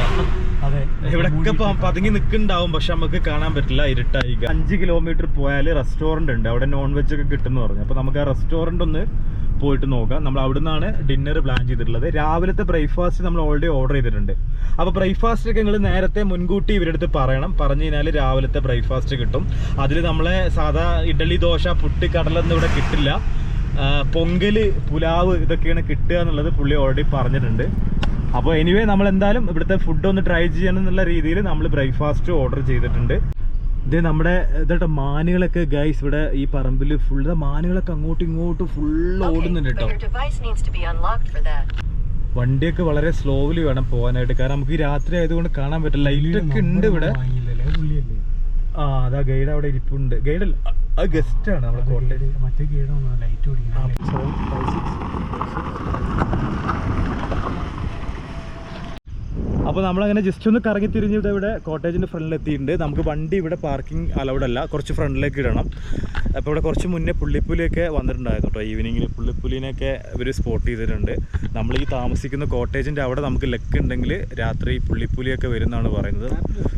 അതെ, ഇവിടെയൊക്കെ പതുങ്ങി നിൽക്കുന്നുണ്ടാവും, പക്ഷെ നമുക്ക് കാണാൻ പറ്റില്ല, ഇരുട്ടായി. 5 കിലോമീറ്റർ പോയാൽ റെസ്റ്റോറൻറ്റ് ഉണ്ട്, അവിടെ നോൺ വെജ് ഒക്കെ കിട്ടുമെന്ന് പറഞ്ഞു. അപ്പോൾ നമുക്ക് ആ റെസ്റ്റോറൻറ്റ് ഒന്ന് പോയിട്ട് നോക്കാം. നമ്മൾ അവിടെ നിന്നാണ് ഡിന്നർ പ്ലാൻ ചെയ്തിട്ടുള്ളത്. രാവിലത്തെ ബ്രേക്ക്ഫാസ്റ്റ് നമ്മൾ ഓൾറെഡി ഓർഡർ ചെയ്തിട്ടുണ്ട്. അപ്പോൾ ബ്രേക്ക്ഫാസ്റ്റ് ഒക്കെ നിങ്ങൾ നേരത്തെ മുൻകൂട്ടി ഇവരുടെ അടുത്ത് പറയണം. പറഞ്ഞു കഴിഞ്ഞാൽ രാവിലത്തെ ബ്രേക്ക്ഫാസ്റ്റ് കിട്ടും. അതിൽ നമ്മളെ സാധാ ഇഡ്ഡലി, ദോശ, പുട്ട്, കടലൊന്നും ഇവിടെ കിട്ടില്ല. പൊങ്കല്, പുലാവ് ഇതൊക്കെയാണ് കിട്ടുക എന്നുള്ളത് പുള്ളി ഓൾറെഡി പറഞ്ഞിട്ടുണ്ട്. അപ്പോൾ എനിവേ നമ്മൾ എന്തായാലും ഇവിടുത്തെ ഫുഡ് ഒന്ന് ട്രൈ ചെയ്യണം എന്നുള്ള രീതിയിൽ നമ്മൾ ബ്രേക്ക്ഫാസ്റ്റ് ഓർഡർ ചെയ്തിട്ടുണ്ട്. ഇത് നമ്മുടെ ഇതോട്ടെ മാനുകളൊക്കെ ഗൈസ് ഇവിടെ ഈ പറമ്പിൽ ഫുൾ മാനുകളൊക്കെ അങ്ങോട്ടും ഇങ്ങോട്ടും ഫുൾ ഓടുന്നുണ്ട് കേട്ടോ. വണ്ടിയൊക്കെ വളരെ സ്ലോലി വേണം പോകാനായിട്ട്, കാരണം നമുക്ക് ഈ രാത്രി ആയതുകൊണ്ട് കാണാൻ പറ്റില്ല. ലൈറ്റൊക്കെ ഉണ്ട് ഇവിടെ. ആ അതാ ഗൈഡ് അവിടെ ഇരിപ്പുണ്ട്. ഗൈഡല്ല, അത് ഗസ്റ്റ് ആണ് നമ്മുടെ കോട്ടയം. മറ്റേ ഗൈഡാണ് ലൈറ്റ് ഓടിക്കുന്നത്. അപ്പോൾ നമ്മളങ്ങനെ ജസ്റ്റ് ഒന്ന് കറങ്ങി തിരിഞ്ഞ് ഇവിടെ കോട്ടേജിൻ്റെ ഫ്രണ്ടിൽ എത്തിയിട്ടുണ്ട്. നമുക്ക് വണ്ടി ഇവിടെ പാർക്കിംഗ് അലൗഡ് അല്ല, കുറച്ച് ഫ്രണ്ടിലേക്ക് ഇടണം. അപ്പോൾ ഇവിടെ കുറച്ച് മുന്നേ പുള്ളിപ്പുലിയൊക്കെ വന്നിട്ടുണ്ടായിരുന്നു കേട്ടോ. ഈവനിങ്ങിൽ പുള്ളിപ്പുലിനെയൊക്കെ ഇവർ സ്പോട്ട് ചെയ്തിട്ടുണ്ട്. നമ്മൾ ഈ താമസിക്കുന്ന കോട്ടേജിൻ്റെ അവിടെ നമുക്ക് ലെക്ക് ഉണ്ടെങ്കിൽ രാത്രി പുള്ളിപ്പുലിയൊക്കെ വരുന്നതാണ് പറയുന്നത്.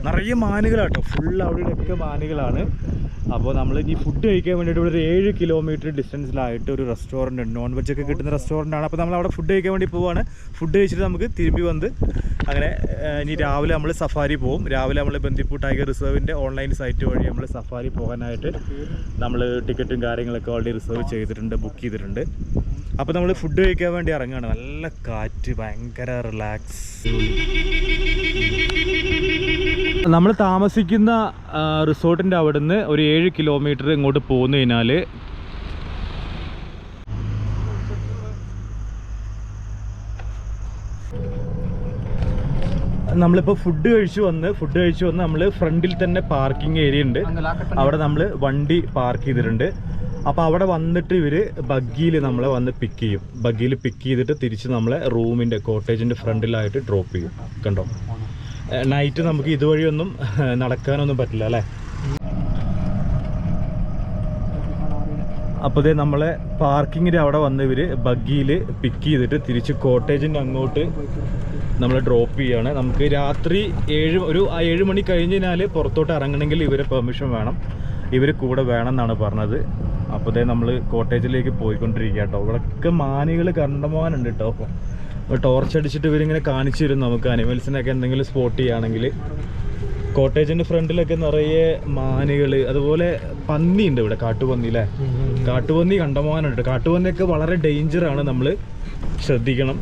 നിറയെ മാനുകളാട്ടോ, ഫുൾ അവിടെയൊക്കെ മാനുകളാണ്. അപ്പോൾ നമ്മൾ ഈ ഫുഡ് കഴിക്കാൻ വേണ്ടിയിട്ട് ഇവിടെ ഒരു 7 കിലോമീറ്റർ ഡിസ്റ്റൻസിലായിട്ട് ഒരു റെസ്റ്റോറൻറ്റ് ഉണ്ട്, നോൺ വെജ് ഒക്കെ കിട്ടുന്ന റെസ്റ്റോറൻ്റ് ആണ്. അപ്പോൾ നമ്മൾ അവിടെ ഫുഡ് കഴിക്കാൻ വേണ്ടി പോവാണ്. ഫുഡ് കഴിച്ചിട്ട് നമുക്ക് തിരുമ്പി വന്ന് അങ്ങനെ ഇനി രാവിലെ നമ്മൾ സഫാരി പോകും. രാവിലെ നമ്മൾ ബന്ദിപ്പൂർ ടൈഗർ റിസർവിൻ്റെ ഓൺലൈൻ സൈറ്റ് വഴി നമ്മൾ സഫാരി പോകാനായിട്ട് നമ്മൾ ടിക്കറ്റും കാര്യങ്ങളൊക്കെ ഓൾറെഡി റിസർവ് ചെയ്തിട്ടുണ്ട്, ബുക്ക് ചെയ്തിട്ടുണ്ട്. അപ്പോൾ നമ്മൾ ഫുഡ് കഴിക്കാൻ വേണ്ടി ഇറങ്ങുകയാണ്. നല്ല കാറ്റ്, ഭയങ്കര റിലാക്സ്. നമ്മൾ താമസിക്കുന്ന റിസോർട്ടിൻ്റെ അവിടുന്ന് ഒരു 7 കിലോമീറ്റർ ഇങ്ങോട്ട് പോന്നു കഴിഞ്ഞാൽ നമ്മളിപ്പോൾ ഫുഡ് കഴിച്ചു വന്ന് നമ്മൾ ഫ്രണ്ടിൽ തന്നെ പാർക്കിംഗ് ഏരിയ ഉണ്ട്. അവിടെ നമ്മൾ വണ്ടി പാർക്ക് ചെയ്തിട്ടുണ്ട്. അപ്പോൾ അവിടെ വന്നിട്ട് ഇവർ ബഗ്ഗിയിൽ നമ്മളെ വന്ന് പിക്ക് ചെയ്യും. ബഗ്ഗിയിൽ പിക്ക് ചെയ്തിട്ട് തിരിച്ച് നമ്മളെ റൂമിൻ്റെ കോട്ടേജിൻ്റെ ഫ്രണ്ടിലായിട്ട് ഡ്രോപ്പ് ചെയ്യും. കണ്ടോ, നൈറ്റ് നമുക്ക് ഇതുവഴിയൊന്നും നടക്കാനൊന്നും പറ്റില്ല അല്ലേ. അപ്പോൾ ഇതേ നമ്മളെ പാർക്കിങ്ങിൻ്റെ അവിടെ വന്ന് ഇവർ ബഗ്ഗിയിൽ പിക്ക് ചെയ്തിട്ട് തിരിച്ച് കോട്ടേജിൻ്റെ അങ്ങോട്ട് നമ്മൾ ഡ്രോപ്പ് ചെയ്യുകയാണ്. നമുക്ക് രാത്രി 7 മണി കഴിഞ്ഞ് കഴിഞ്ഞാൽ പുറത്തോട്ട് ഇറങ്ങണമെങ്കിൽ ഇവരെ പെർമിഷൻ വേണം, ഇവർ കൂടെ വേണം എന്നാണ് പറഞ്ഞത്. അപ്പോൾ ഇതേ നമ്മൾ കോട്ടേജിലേക്ക് പോയിക്കൊണ്ടിരിക്കുക കേട്ടോ. ഇവിടെയൊക്കെ മാനുകൾ കണ്ടമാനുണ്ട് കേട്ടോ. അപ്പോൾ ടോർച്ച് അടിച്ചിട്ട് ഇവരിങ്ങനെ കാണിച്ചു തരും നമുക്ക് അനിമൽസിനൊക്കെ എന്തെങ്കിലും സ്പോട്ട് ചെയ്യുകയാണെങ്കിൽ. കോട്ടേജിൻ്റെ ഫ്രണ്ടിലൊക്കെ നിറയെ മാനുകൾ, അതുപോലെ പന്നിയുണ്ട് ഇവിടെ, കാട്ടുപന്നി അല്ലേ. കാട്ടുപന്നി കണ്ടമാനുണ്ട്. കാട്ടുപന്നിയൊക്കെ വളരെ ഡേഞ്ചറാണ്, നമ്മൾ ശ്രദ്ധിക്കണം.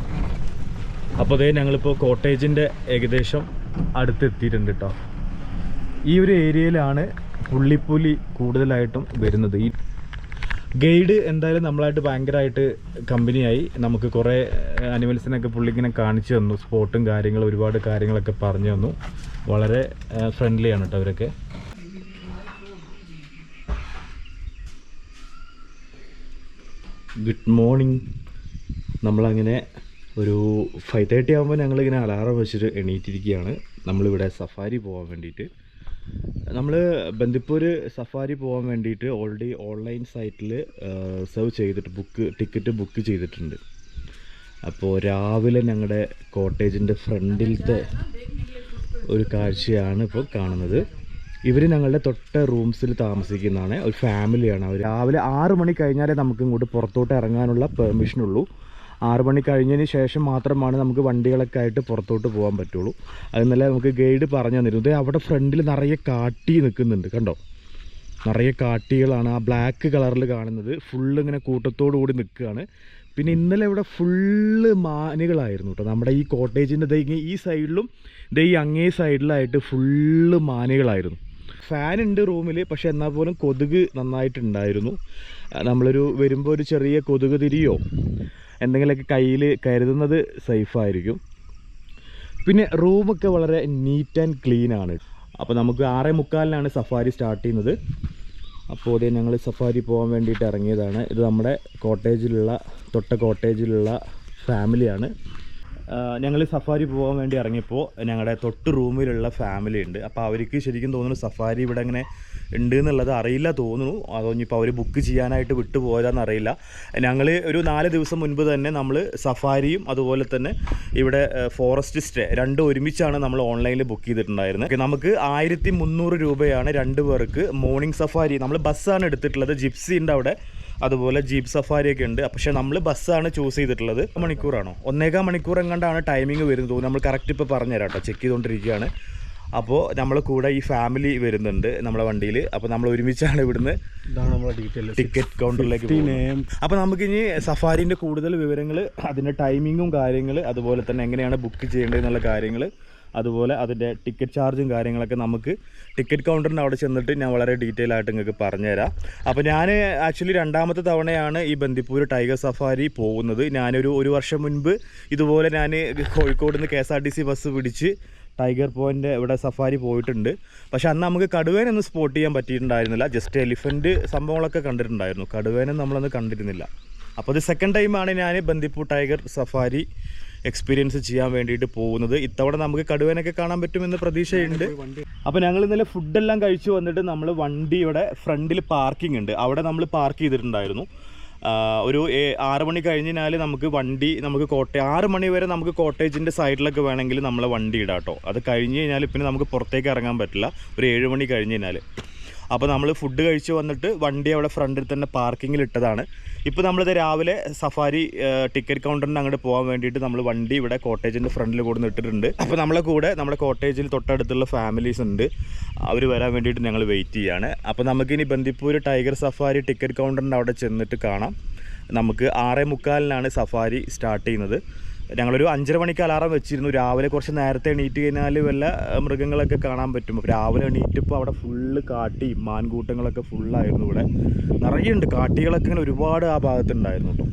അപ്പോൾ അതേ ഞങ്ങളിപ്പോൾ കോട്ടേജിൻ്റെ ഏകദേശം അടുത്തെത്തിയിട്ടുണ്ട് കേട്ടോ. ഈ ഒരു ഏരിയയിലാണ് പുള്ളിപ്പുലി കൂടുതലായിട്ടും വരുന്നത്. ഈ ഗൈഡ് എന്തായാലും നമ്മളായിട്ട് ഭയങ്കരമായിട്ട് കമ്പനിയായി. നമുക്ക് കുറേ അനിമൽസിനൊക്കെ പുള്ളിങ്ങനെ കാണിച്ചു തന്നു, സ്പോട്ടും കാര്യങ്ങളും ഒരുപാട് കാര്യങ്ങളൊക്കെ പറഞ്ഞു തന്നു. വളരെ ഫ്രണ്ട്ലിയാണ് കേട്ടോ അവരൊക്കെ. Good morning. നമ്മളങ്ങനെ ഒരു 5:30 ആകുമ്പോൾ ഞങ്ങളിങ്ങനെ അലാറം വെച്ചിട്ട് എണീറ്റിരിക്കുകയാണ്. നമ്മളിവിടെ സഫാരി പോകാൻ വേണ്ടിയിട്ട്. നമ്മൾ ബന്ദിപ്പൂർ സഫാരി പോകാൻ വേണ്ടിയിട്ട് ഓൾറെഡി ഓൺലൈൻ സൈറ്റിൽ റിസർവ് ചെയ്തിട്ട് ടിക്കറ്റ് ബുക്ക് ചെയ്തിട്ടുണ്ട്. അപ്പോൾ രാവിലെ ഞങ്ങളുടെ കോട്ടേജിൻ്റെ ഫ്രണ്ടിലത്തെ ഒരു കാഴ്ചയാണ് ഇപ്പോൾ കാണുന്നത്. ഇവർ ഞങ്ങളുടെ തൊട്ട റൂംസിൽ താമസിക്കുന്നതാണ്, ഒരു ഫാമിലിയാണ്. അവർ രാവിലെ 6 മണി കഴിഞ്ഞാലേ നമുക്ക് ഇങ്ങോട്ട് പുറത്തോട്ട് ഇറങ്ങാനുള്ള പെർമിഷനുള്ളൂ. 6 മണി കഴിഞ്ഞതിന് ശേഷം മാത്രമാണ് നമുക്ക് വണ്ടികളൊക്കെ ആയിട്ട് പുറത്തോട്ട് പോകാൻ പറ്റുള്ളൂ. അത് ഇന്നലെ നമുക്ക് ഗൈഡ് പറഞ്ഞു തന്നിരുന്നു. ഇത് അവിടെ ഫ്രണ്ടിൽ നിറയെ കാട്ടി നിൽക്കുന്നുണ്ട്, കണ്ടോ, നിറയെ കാട്ടികളാണ്. ആ ബ്ലാക്ക് കളറിൽ കാണുന്നത് ഫുള്ള് ഇങ്ങനെ കൂട്ടത്തോടു കൂടി നിൽക്കുകയാണ്. പിന്നെ ഇന്നലെ ഇവിടെ ഫുള്ള് മാനുകളായിരുന്നു കേട്ടോ. നമ്മുടെ ഈ കോട്ടേജിൻ്റെ ഈ സൈഡിലും ഈ അങ്ങേ സൈഡിലായിട്ട് ഫുള്ള് മാനുകളായിരുന്നു. ഫാനുണ്ട് റൂമിൽ, പക്ഷെ എന്നാൽ പോലും കൊതുക് നന്നായിട്ടുണ്ടായിരുന്നു. നമ്മളൊരു വരുമ്പോൾ ഒരു ചെറിയ കൊതുക് തിരിയോ എന്തെങ്കിലുമൊക്കെ കയ്യിൽ കരുതുന്നത് സേഫായിരിക്കും. പിന്നെ റൂമൊക്കെ വളരെ നീറ്റ് ആൻഡ് ക്ലീൻ ആണ്. അപ്പോൾ നമുക്ക് 6:45-നാണ് സഫാരി സ്റ്റാർട്ട് ചെയ്യുന്നത്. അപ്പോൾ അതേ ഞങ്ങൾ സഫാരി പോകാൻ വേണ്ടിയിട്ട് ഇറങ്ങിയതാണ്. ഇത് നമ്മുടെ തൊട്ട കോട്ടേജിലുള്ള ഫാമിലിയാണ്. ഞങ്ങൾ സഫാരി പോകാൻ വേണ്ടി ഇറങ്ങിയപ്പോൾ ഞങ്ങളുടെ തൊട്ട് റൂമിലുള്ള ഫാമിലി ഉണ്ട്. അപ്പോൾ അവർക്ക് ശരിക്കും തോന്നുന്നു സഫാരി ഇവിടെ ഇങ്ങനെ ഉണ്ട് എന്നുള്ളത് അറിയില്ല തോന്നുന്നു. അതോ ഇനിയിപ്പോൾ അവർ ബുക്ക് ചെയ്യാനായിട്ട് വിട്ടുപോയതാണെന്ന് അറിയില്ല. ഞങ്ങൾ ഒരു 4 ദിവസം മുൻപ് തന്നെ നമ്മൾ സഫാരിയും അതുപോലെ തന്നെ ഇവിടെ ഫോറസ്റ്റ് സ്റ്റേ രണ്ടും ഒരുമിച്ചാണ് നമ്മൾ ഓൺലൈനിൽ ബുക്ക് ചെയ്തിട്ടുണ്ടായിരുന്നത്. നമുക്ക് 1300 രൂപയാണ് 2 പേർക്ക് മോർണിംഗ് സഫാരി. നമ്മൾ ബസ്സാണ് എടുത്തിട്ടുള്ളത്, ജിപ്സി ഉണ്ട് അവിടെ, അതുപോലെ ജീപ്പ് സഫാരിയൊക്കെ ഉണ്ട്. പക്ഷേ നമ്മൾ ബസ്സാണ് ചൂസ് ചെയ്തിട്ടുള്ളത്. മണിക്കൂറാണോ 1.25 മണിക്കൂർ എങ്ങാണ്ടാണ് ടൈമിങ് വരുന്നത്. നമ്മൾ കറക്റ്റ് ഇപ്പോൾ പറഞ്ഞുതരാം കേട്ടോ, ചെക്ക് ചെയ്തുകൊണ്ടിരിക്കുകയാണ്. അപ്പോൾ നമ്മളെ കൂടെ ഈ ഫാമിലി വരുന്നുണ്ട് നമ്മുടെ വണ്ടിയിൽ. അപ്പോൾ നമ്മൾ ഒരുമിച്ചാണ് ഇവിടുന്ന് ടിക്കറ്റ് കൗണ്ടറിലേക്ക് പോകുന്നത്. അപ്പോൾ നമുക്കിനി സഫാരീൻ്റെ കൂടുതൽ വിവരങ്ങൾ, അതിൻ്റെ ടൈമിങ്ങും കാര്യങ്ങൾ, അതുപോലെ തന്നെ എങ്ങനെയാണ് ബുക്ക് ചെയ്യേണ്ടതെന്നുള്ള കാര്യങ്ങൾ, അതുപോലെ അതിൻ്റെ ടിക്കറ്റ് ചാർജും കാര്യങ്ങളൊക്കെ നമുക്ക് ടിക്കറ്റ് കൗണ്ടറിന് അവിടെ ചെന്നിട്ട് ഞാൻ വളരെ ഡീറ്റെയിൽ ആയിട്ട് നിങ്ങൾക്ക് പറഞ്ഞുതരാം. അപ്പോൾ ഞാൻ ആക്ച്വലി 2ാമത്തെ തവണയാണ് ഈ ബന്ദിപ്പൂർ ടൈഗർ സഫാരി പോകുന്നത്. ഒരു വർഷം മുൻപ് ഇതുപോലെ ഞാൻ കോഴിക്കോട് നിന്ന് KSRTC ബസ് പിടിച്ച് ടൈഗർ പോയിൻ്റ് ഇവിടെ സഫാരി പോയിട്ടുണ്ട്. പക്ഷെ അന്ന് നമുക്ക് കടുവേനൊന്നും സ്പോട്ട് ചെയ്യാൻ പറ്റിയിട്ടുണ്ടായിരുന്നില്ല. ജസ്റ്റ് എലിഫൻറ്റ് സംഭവങ്ങളൊക്കെ കണ്ടിട്ടുണ്ടായിരുന്നു, കടുവേനൊന്നും നമ്മളൊന്നും കണ്ടിരുന്നില്ല. അപ്പോൾ ഇത് സെക്കൻഡ് ടൈമാണ് ഞാൻ ബന്ദിപ്പൂർ ടൈഗർ സഫാരി എക്സ്പീരിയൻസ് ചെയ്യാൻ വേണ്ടിയിട്ട് പോകുന്നത്. ഇത്തവണ നമുക്ക് കടുവേനൊക്കെ കാണാൻ പറ്റുമെന്ന് പ്രതീക്ഷയുണ്ട്. അപ്പോൾ ഞങ്ങൾ ഇന്നലെ ഫുഡെല്ലാം കഴിച്ചു വന്നിട്ട് നമ്മൾ വണ്ടി ഇവിടെ ഫ്രണ്ടിൽ പാർക്കിംഗ് ഉണ്ട്, അവിടെ നമ്മൾ പാർക്ക് ചെയ്തിട്ടുണ്ടായിരുന്നു. ഒരു 6 മണി കഴിഞ്ഞാൽ നമുക്ക് 6 മണി വരെ നമുക്ക് കോട്ടേജിൻ്റെ സൈഡിലൊക്കെ വേണമെങ്കിൽ നമ്മളെ വണ്ടി ഇടാം കേട്ടോ. അത് കഴിഞ്ഞ് കഴിഞ്ഞാൽ പിന്നെ നമുക്ക് പുറത്തേക്ക് ഇറങ്ങാൻ പറ്റില്ല, ഒരു 7 മണി കഴിഞ്ഞ് കഴിഞ്ഞാൽ. അപ്പോൾ നമ്മൾ ഫുഡ് കഴിച്ച് വന്നിട്ട് വണ്ടി അവിടെ ഫ്രണ്ടിൽ തന്നെ പാർക്കിങ്ങിൽ ഇട്ടതാണ്. ഇപ്പോൾ നമ്മളിത് രാവിലെ സഫാരി ടിക്കറ്റ് കൗണ്ടറിന് അങ്ങോട്ട് പോകാൻ വേണ്ടിയിട്ട് നമ്മൾ വണ്ടി ഇവിടെ കോട്ടേജിൻ്റെ ഫ്രണ്ടിൽ കൂടെ ഇട്ടിട്ടുണ്ട്. അപ്പോൾ നമ്മളെ കൂടെ നമ്മുടെ കോട്ടേജിൽ തൊട്ടടുത്തുള്ള ഫാമിലീസ് ഉണ്ട്, അവർ വരാൻ വേണ്ടിയിട്ട് ഞങ്ങൾ വെയിറ്റ് ചെയ്യുകയാണ്. അപ്പോൾ നമുക്കിനി ബന്ദിപ്പൂർ ടൈഗർ സഫാരി ടിക്കറ്റ് കൗണ്ടറിൻ്റെ അവിടെ ചെന്നിട്ട് കാണാം. നമുക്ക് 6:45-നാണ് സഫാരി സ്റ്റാർട്ട് ചെയ്യുന്നത്. ഞങ്ങളൊരു 5:30 മണിക്ക് അലാറം വെച്ചിരുന്നു. രാവിലെ കുറച്ച് നേരത്തെ എണീറ്റ് കഴിഞ്ഞാൽ വല്ല മൃഗങ്ങളൊക്കെ കാണാൻ പറ്റും. അപ്പോൾ രാവിലെ എണീറ്റപ്പോൾ അവിടെ ഫുള്ള് കാട്ടി മാൻകൂട്ടങ്ങളൊക്കെ ഫുള്ളായിരുന്നു. ഇവിടെ നിറയുണ്ട് കാട്ടികളൊക്കെ, ഇങ്ങനെ ഒരുപാട് ആ ഭാഗത്തുണ്ടായിരുന്നു കേട്ടോ.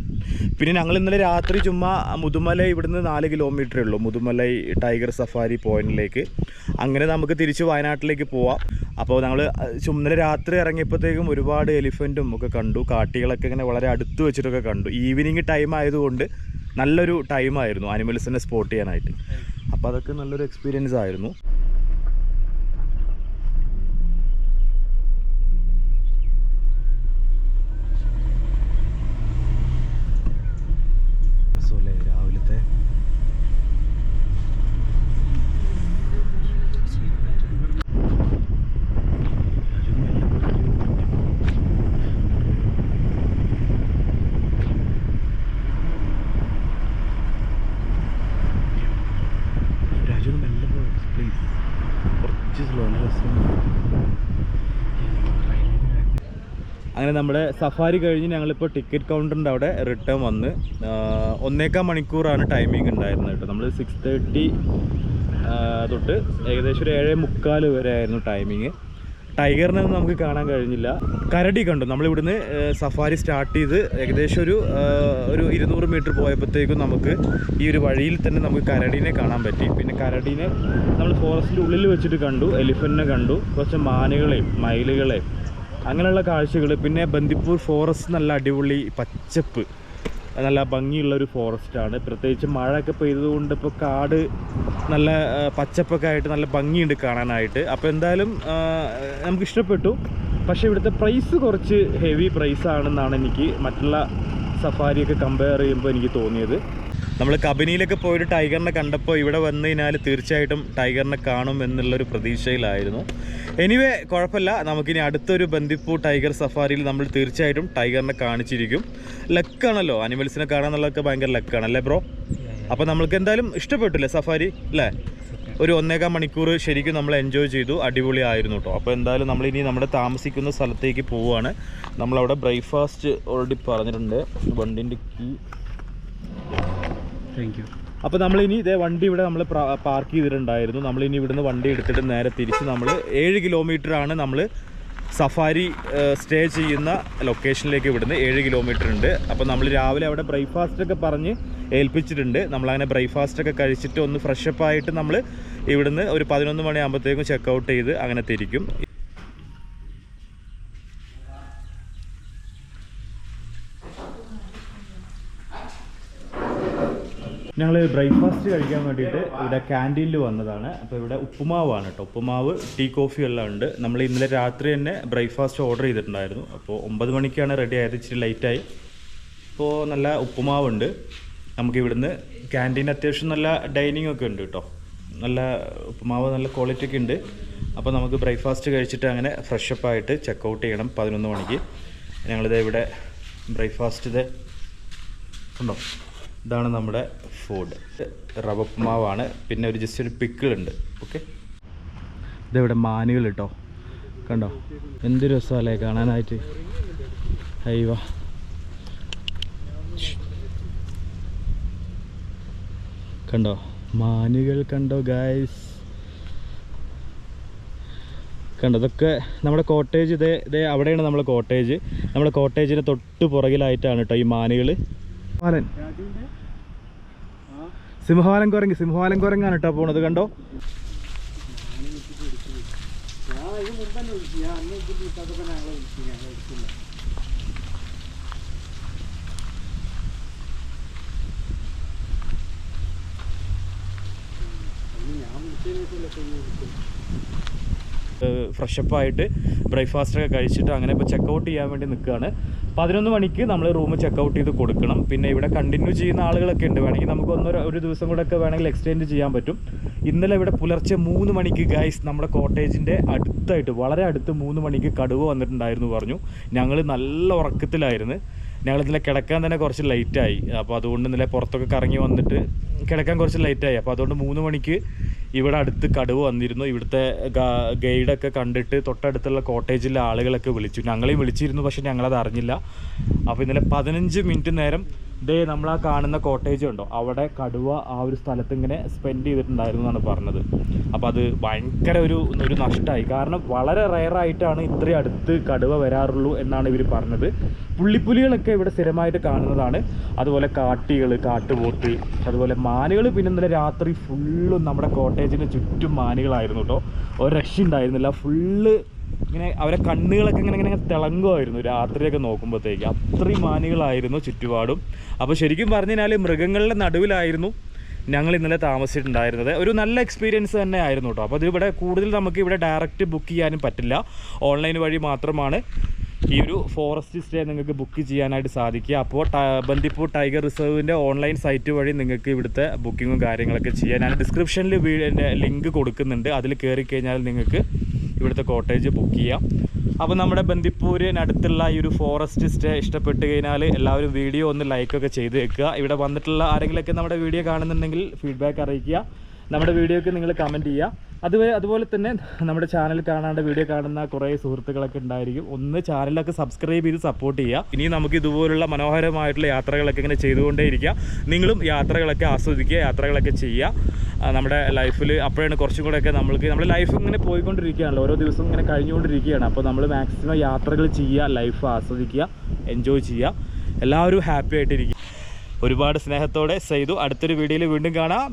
പിന്നെ ഞങ്ങൾ ഇന്നലെ രാത്രി ചുമ്മാ മുതുമല ഇവിടുന്ന് 4 കിലോമീറ്ററേ ഉള്ളൂ മുതുമലൈ ടൈഗർ സഫാരി പോയിന്റിലേക്ക്. അങ്ങനെ നമുക്ക് തിരിച്ച് വയനാട്ടിലേക്ക് പോവാം. അപ്പോൾ ഞങ്ങൾ ഇന്നലെ രാത്രി ഇറങ്ങിയപ്പോഴത്തേക്കും ഒരുപാട് എലിഫൻറ്റും ഒക്കെ കണ്ടു, കാട്ടികളൊക്കെ ഇങ്ങനെ വളരെ അടുത്ത് വെച്ചിട്ടൊക്കെ കണ്ടു. ഈവനിങ് ടൈം ആയതുകൊണ്ട് നല്ലൊരു ടൈമായിരുന്നു ആനിമൽസിനെ സ്പോട്ട് ചെയ്യാനായിട്ട്. അപ്പോൾ അതൊക്കെ നല്ലൊരു എക്സ്പീരിയൻസ് ആയിരുന്നു. രാവിലത്തെ അങ്ങനെ നമ്മുടെ സഫാരി കഴിഞ്ഞ് ഞങ്ങളിപ്പോൾ ടിക്കറ്റ് കൗണ്ടറിൻ്റെ അവിടെ റിട്ടേൺ വന്ന് 1.25 മണിക്കൂറാണ് ടൈമിംഗ് ഉണ്ടായിരുന്നത് കേട്ടോ. നമ്മൾ 6:30 തൊട്ട് ഏകദേശം ഒരു 7:45 വരെ ആയിരുന്നു ടൈമിങ്. ടൈഗറിനൊന്നും നമുക്ക് കാണാൻ കഴിഞ്ഞില്ല. കരടി കണ്ടു. നമ്മളിവിടുന്ന് സഫാരി സ്റ്റാർട്ട് ചെയ്ത് ഏകദേശം ഒരു 200 മീറ്റർ പോയപ്പോഴത്തേക്കും നമുക്ക് ഈ ഒരു വഴിയിൽ തന്നെ നമുക്ക് കരടീനെ കാണാൻ പറ്റി. പിന്നെ കരടീനെ നമ്മൾ ഫോറസ്റ്റിൻ്റെ ഉള്ളിൽ വെച്ചിട്ട് കണ്ടു, എലിഫൻറ്റിനെ കണ്ടു, കുറച്ച് മാനുകളെയും മയിലുകളെയും അങ്ങനെയുള്ള കാഴ്ചകൾ. പിന്നെ ബന്ദിപ്പൂർ ഫോറസ്റ്റ് നല്ല അടിപൊളി പച്ചപ്പ്, നല്ല ഭംഗിയുള്ളൊരു ഫോറസ്റ്റാണ്. പ്രത്യേകിച്ച് മഴയൊക്കെ പെയ്തതുകൊണ്ട് ഇപ്പോൾ കാട് നല്ല പച്ചപ്പൊക്കെ ആയിട്ട് നല്ല ഭംഗിയുണ്ട് കാണാനായിട്ട്. അപ്പോൾ എന്തായാലും നമുക്കിഷ്ടപ്പെട്ടു. പക്ഷേ ഇവിടുത്തെ പ്രൈസ് കുറച്ച് ഹെവി പ്രൈസാണെന്നാണ് എനിക്ക് മറ്റുള്ള സഫാരിയൊക്കെ കമ്പയർ ചെയ്യുമ്പോൾ എനിക്ക് തോന്നിയത്. നമ്മൾ കബനിയിലൊക്കെ പോയിട്ട് ടൈഗറിനെ കണ്ടപ്പോൾ ഇവിടെ വന്നു കഴിഞ്ഞാൽ തീർച്ചയായിട്ടും ടൈഗറിനെ കാണും എന്നുള്ളൊരു പ്രതീക്ഷയിലായിരുന്നു. എനിവേ കുഴപ്പമില്ല, നമുക്കിനി അടുത്തൊരു ബന്ദിപ്പൂർ ടൈഗർ സഫാരിയിൽ നമ്മൾ തീർച്ചയായിട്ടും ടൈഗറിനെ കാണിച്ചിരിക്കും. ലക്കാണല്ലോ, അനിമൽസിനെ കാണാന്നുള്ളതൊക്കെ ഭയങ്കര ലക്കാണ് അല്ലേ ബ്രോ? അപ്പോൾ നമ്മൾക്ക് എന്തായാലും ഇഷ്ടപ്പെട്ടില്ലേ സഫാരി അല്ലേ? ഒരു 1.25 മണിക്കൂർ ശരിക്കും നമ്മൾ എൻജോയ് ചെയ്തു, അടിപൊളി ആയിരുന്നു കേട്ടോ. അപ്പോൾ എന്തായാലും നമ്മളിനി നമ്മുടെ താമസിക്കുന്ന സ്ഥലത്തേക്ക് പോവുകയാണ്. നമ്മളവിടെ ബ്രേക്ക്ഫാസ്റ്റ് ഓൾറെഡി പറഞ്ഞിട്ടുണ്ട്. വണ്ടിൻ്റെ കീ, താങ്ക് യു. അപ്പോൾ നമ്മളിനി ഇതേ വണ്ടി ഇവിടെ നമ്മൾ പാർക്ക് ചെയ്തിട്ടുണ്ടായിരുന്നു. നമ്മളിനി ഇവിടുന്ന് വണ്ടി എടുത്തിട്ട് നേരെ തിരിച്ച് നമ്മൾ 7 കിലോമീറ്ററാണ് നമ്മൾ സഫാരി സ്റ്റേ ചെയ്യുന്ന ലൊക്കേഷനിലേക്ക് വിടുന്നത്. 7 കിലോമീറ്റർ ഉണ്ട്. അപ്പോൾ നമ്മൾ രാവിലെ അവിടെ ബ്രേക്ക്ഫാസ്റ്റൊക്കെ പറഞ്ഞ് ഏൽപ്പിച്ചിട്ടുണ്ട്. നമ്മളങ്ങനെ ബ്രേക്ക്ഫാസ്റ്റൊക്കെ കഴിച്ചിട്ട് ഒന്ന് ഫ്രഷപ്പ് ആയിട്ട് നമ്മൾ ഇവിടുന്ന് ഒരു 11 മണിയാകുമ്പോഴത്തേക്കും ചെക്കൗട്ട് ചെയ്ത് അങ്ങനെ തിരിക്കും. ഞങ്ങൾ ബ്രേക്ക്ഫാസ്റ്റ് കഴിക്കാൻ വേണ്ടിയിട്ട് ഇവിടെ ക്യാൻറ്റീനിൽ വന്നതാണ്. അപ്പോൾ ഇവിടെ ഉപ്പുമാവാണ് കേട്ടോ. ഉപ്പുമാവ്, ടീ, കോഫി എല്ലാം ഉണ്ട്. നമ്മൾ ഇന്നലെ രാത്രി തന്നെ ബ്രേക്ക്ഫാസ്റ്റ് ഓർഡർ ചെയ്തിട്ടുണ്ടായിരുന്നു. അപ്പോൾ 9 മണിക്കാണ് റെഡി ആയത്, ഇച്ചിരി ലൈറ്റായി. അപ്പോൾ നല്ല ഉപ്പുമാവുണ്ട്. നമുക്ക് ഇവിടുന്ന് ക്യാൻറ്റീൻ അത്യാവശ്യം നല്ല ഡൈനിങ് ഒക്കെ ഉണ്ട് കേട്ടോ. നല്ല ഉപ്പുമാവ്, നല്ല ക്വാളിറ്റി ഒക്കെ ഉണ്ട്. അപ്പോൾ നമുക്ക് ബ്രേക്ക്ഫാസ്റ്റ് കഴിച്ചിട്ട് അങ്ങനെ ഫ്രഷപ്പായിട്ട് ചെക്കൗട്ട് ചെയ്യണം 11 മണിക്ക്. ഞങ്ങളിത് ഇവിടെ ബ്രേക്ക്ഫാസ്റ്റ് ഇത് ഉണ്ടോ, ഇതാണ് നമ്മുടെ ഫുഡ്. റവ ഉപ്പുമാവാണ്. പിന്നെ ഒരു ജസ്റ്റ് ഒരു പിക്കിളുണ്ട്. ഓക്കെ, ഇതെവിടെ മാനുകൾ കേട്ടോ, കണ്ടോ എന്ത് രസമല്ലേ കാണാനായിട്ട്. അയ്യോ, കണ്ടോ മാനുകൾ, കണ്ടോ ഗായ്സ്, കണ്ടോ. ഇതൊക്കെ നമ്മുടെ കോട്ടേജ്, ഇതേ അവിടെയാണ് നമ്മളെ കോട്ടേജ്. നമ്മുടെ കോട്ടേജിന് തൊട്ട് പുറകിലായിട്ടാണ് കേട്ടോ ഈ മാനുകൾ. സിംഹവാലൻ കുരങ്ങാണ് കേട്ടോ പോണത്, കണ്ടോ. ഫ്രഷപ്പായിട്ട് ബ്രേക്ക്ഫാസ്റ്റൊക്കെ കഴിച്ചിട്ട് അങ്ങനെ ഇപ്പോൾ ചെക്കൗട്ട് ചെയ്യാൻ വേണ്ടി നിൽക്കുകയാണ്. 11 മണിക്ക് നമ്മൾ റൂം ചെക്കൗട്ട് ചെയ്ത് കൊടുക്കണം. പിന്നെ ഇവിടെ കണ്ടിന്യൂ ചെയ്യുന്ന ആളുകളൊക്കെ ഉണ്ട്. വേണമെങ്കിൽ നമുക്ക് ഒരു ദിവസം കൂടെ ഒക്കെ വേണമെങ്കിൽ എക്സ്റ്റെൻഡ് ചെയ്യാൻ പറ്റും. ഇന്നലെ ഇവിടെ പുലർച്ചെ 3 മണിക്ക് ഗൈസ് നമ്മുടെ കോട്ടേജിൻ്റെ അടുത്തായിട്ട്, വളരെ അടുത്ത് 3 മണിക്ക് കടുവ വന്നിട്ടുണ്ടായിരുന്നു പറഞ്ഞു. ഞങ്ങൾ നല്ല ഉറക്കത്തിലായിരുന്നു. ഞങ്ങളിന്നലെ കിടക്കാൻ തന്നെ കുറച്ച് ലേറ്റായി. അപ്പോൾ അതുകൊണ്ട് ഇന്നലെ പുറത്തൊക്കെ കറങ്ങി വന്നിട്ട് കിടക്കാൻ കുറച്ച് ലേറ്റായി. അപ്പോൾ അതുകൊണ്ട് 3 മണിക്ക് ഇവിടെ അടുത്ത് കടുവ വന്നിരുന്നു. ഇവിടുത്തെ ഗൈഡൊക്കെ കണ്ടിട്ട് തൊട്ടടുത്തുള്ള കോട്ടേജിലെ ആളുകളൊക്കെ വിളിച്ചു. ഞങ്ങളെയും വിളിച്ചിരുന്നു, പക്ഷേ ഞങ്ങളത് അറിഞ്ഞില്ല. അപ്പോൾ ഇന്നലെ 15 മിനിറ്റ് നേരം നമ്മൾ ആ കാണുന്ന കോട്ടേജ് ഉണ്ടോ, അവിടെ കടുവ ആ ഒരു സ്ഥലത്ത് ഇങ്ങനെ സ്പെൻഡ് ചെയ്തിട്ടുണ്ടായിരുന്നു എന്നാണ് പറഞ്ഞത്. അപ്പോൾ അത് ഭയങ്കര ഒരു നഷ്ടമായി. കാരണം വളരെ റെയറായിട്ടാണ് ഇത്രയും അടുത്ത് കടുവ വരാറുള്ളൂ എന്നാണ് ഇവർ പറഞ്ഞത്. പുള്ളിപ്പുലികളൊക്കെ ഇവിടെ സ്ഥിരമായിട്ട് കാണുന്നതാണ്. അതുപോലെ കാട്ടികൾ, കാട്ടുപോത്ത്, അതുപോലെ മാനുകൾ. പിന്നെ ഇന്നലെ രാത്രി ഫുള്ളും നമ്മുടെ കോട്ടേജിന് ചുറ്റും മാനുകളായിരുന്നു കേട്ടോ. ഒരു രക്ഷയുണ്ടായിരുന്നില്ല. ഫുള്ള് ഇങ്ങനെ അവരെ കണ്ണുകളൊക്കെ ഇങ്ങനെ തിളങ്ങുമായിരുന്നു രാത്രിയൊക്കെ നോക്കുമ്പോഴത്തേക്ക്. അത്രയും മാനുകളായിരുന്നു ചുറ്റുപാടും. അപ്പോൾ ശരിക്കും പറഞ്ഞു കഴിഞ്ഞാൽ മൃഗങ്ങളുടെ നടുവിലായിരുന്നു ഞങ്ങൾ ഇന്നലെ താമസിച്ചിട്ടുണ്ടായിരുന്നത്. ഒരു നല്ല എക്സ്പീരിയൻസ് തന്നെ ആയിരുന്നു കേട്ടോ. അപ്പോൾ ഇതിവിടെ കൂടുതൽ നമുക്ക് ഇവിടെ ഡയറക്റ്റ് ബുക്ക് ചെയ്യാനും പറ്റില്ല. ഓൺലൈൻ വഴി മാത്രമാണ് ഈ ഒരു ഫോറസ്റ്റ് സ്റ്റേ നിങ്ങൾക്ക് ബുക്ക് ചെയ്യാനായിട്ട് സാധിക്കുക. അപ്പോൾ ബന്ദിപ്പൂർ ടൈഗർ റിസർവിൻ്റെ ഓൺലൈൻ സൈറ്റ് വഴി നിങ്ങൾക്ക് ഇവിടുത്തെ ബുക്കിങ്ങും കാര്യങ്ങളൊക്കെ ചെയ്യാൻ ഞാൻ ഡിസ്ക്രിപ്ഷനിൽ ലിങ്ക് കൊടുക്കുന്നുണ്ട്. അതിൽ കയറി കഴിഞ്ഞാൽ നിങ്ങൾക്ക് ഇവിടുത്തെ കോട്ടേജ് ബുക്ക് ചെയ്യാം. അപ്പോൾ നമ്മുടെ ബന്ദിപ്പൂരിനടുത്തുള്ള ഈ ഒരു ഫോറസ്റ്റ് സ്റ്റേ ഇഷ്ടപ്പെട്ട് കഴിഞ്ഞാൽ എല്ലാവരും വീഡിയോ ഒന്ന് ലൈക്കൊക്കെ ചെയ്ത് വെക്കുക. ഇവിടെ വന്നിട്ടുള്ള ആരെങ്കിലുമൊക്കെ നമ്മുടെ വീഡിയോ കാണുന്നുണ്ടെങ്കിൽ ഫീഡ്ബാക്ക് അറിയിക്കുക. നമ്മുടെ വീഡിയോയ്ക്ക് നിങ്ങൾ കമൻറ്റ് ചെയ്യുക. അതുപോലെ തന്നെ നമ്മുടെ ചാനൽ കാണാണ്ട് വീഡിയോ കാണുന്ന കുറേ സുഹൃത്തുക്കളൊക്കെ ഉണ്ടായിരിക്കും. ഒന്ന് ചാനലൊക്കെ സബ്സ്ക്രൈബ് ചെയ്ത് സപ്പോർട്ട് ചെയ്യുക. ഇനി നമുക്ക് ഇതുപോലുള്ള മനോഹരമായിട്ടുള്ള യാത്രകളൊക്കെ ഇങ്ങനെ ചെയ്തുകൊണ്ടേയിരിക്കുക. നിങ്ങളും യാത്രകളൊക്കെ ആസ്വദിക്കുക, യാത്രകളൊക്കെ ചെയ്യുക. നമ്മുടെ ലൈഫിൽ അപ്പോഴാണ് കുറച്ചും കൂടെയൊക്കെ നമ്മുടെ ലൈഫ് ഇങ്ങനെ പോയിക്കൊണ്ടിരിക്കുകയാണല്ലോ, ഓരോ ദിവസവും ഇങ്ങനെ കഴിഞ്ഞുകൊണ്ടിരിക്കുകയാണ്. അപ്പോൾ നമ്മൾ മാക്സിമം യാത്രകൾ ചെയ്യുക, ലൈഫ് ആസ്വദിക്കുക, എൻജോയ് ചെയ്യുക. എല്ലാവരും ഹാപ്പി ആയിട്ടിരിക്കുക. ഒരുപാട് സ്നേഹത്തോടെ സെയ്തു. അടുത്തൊരു വീഡിയോയിൽ വീണ്ടും കാണാം.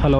ഹലോ.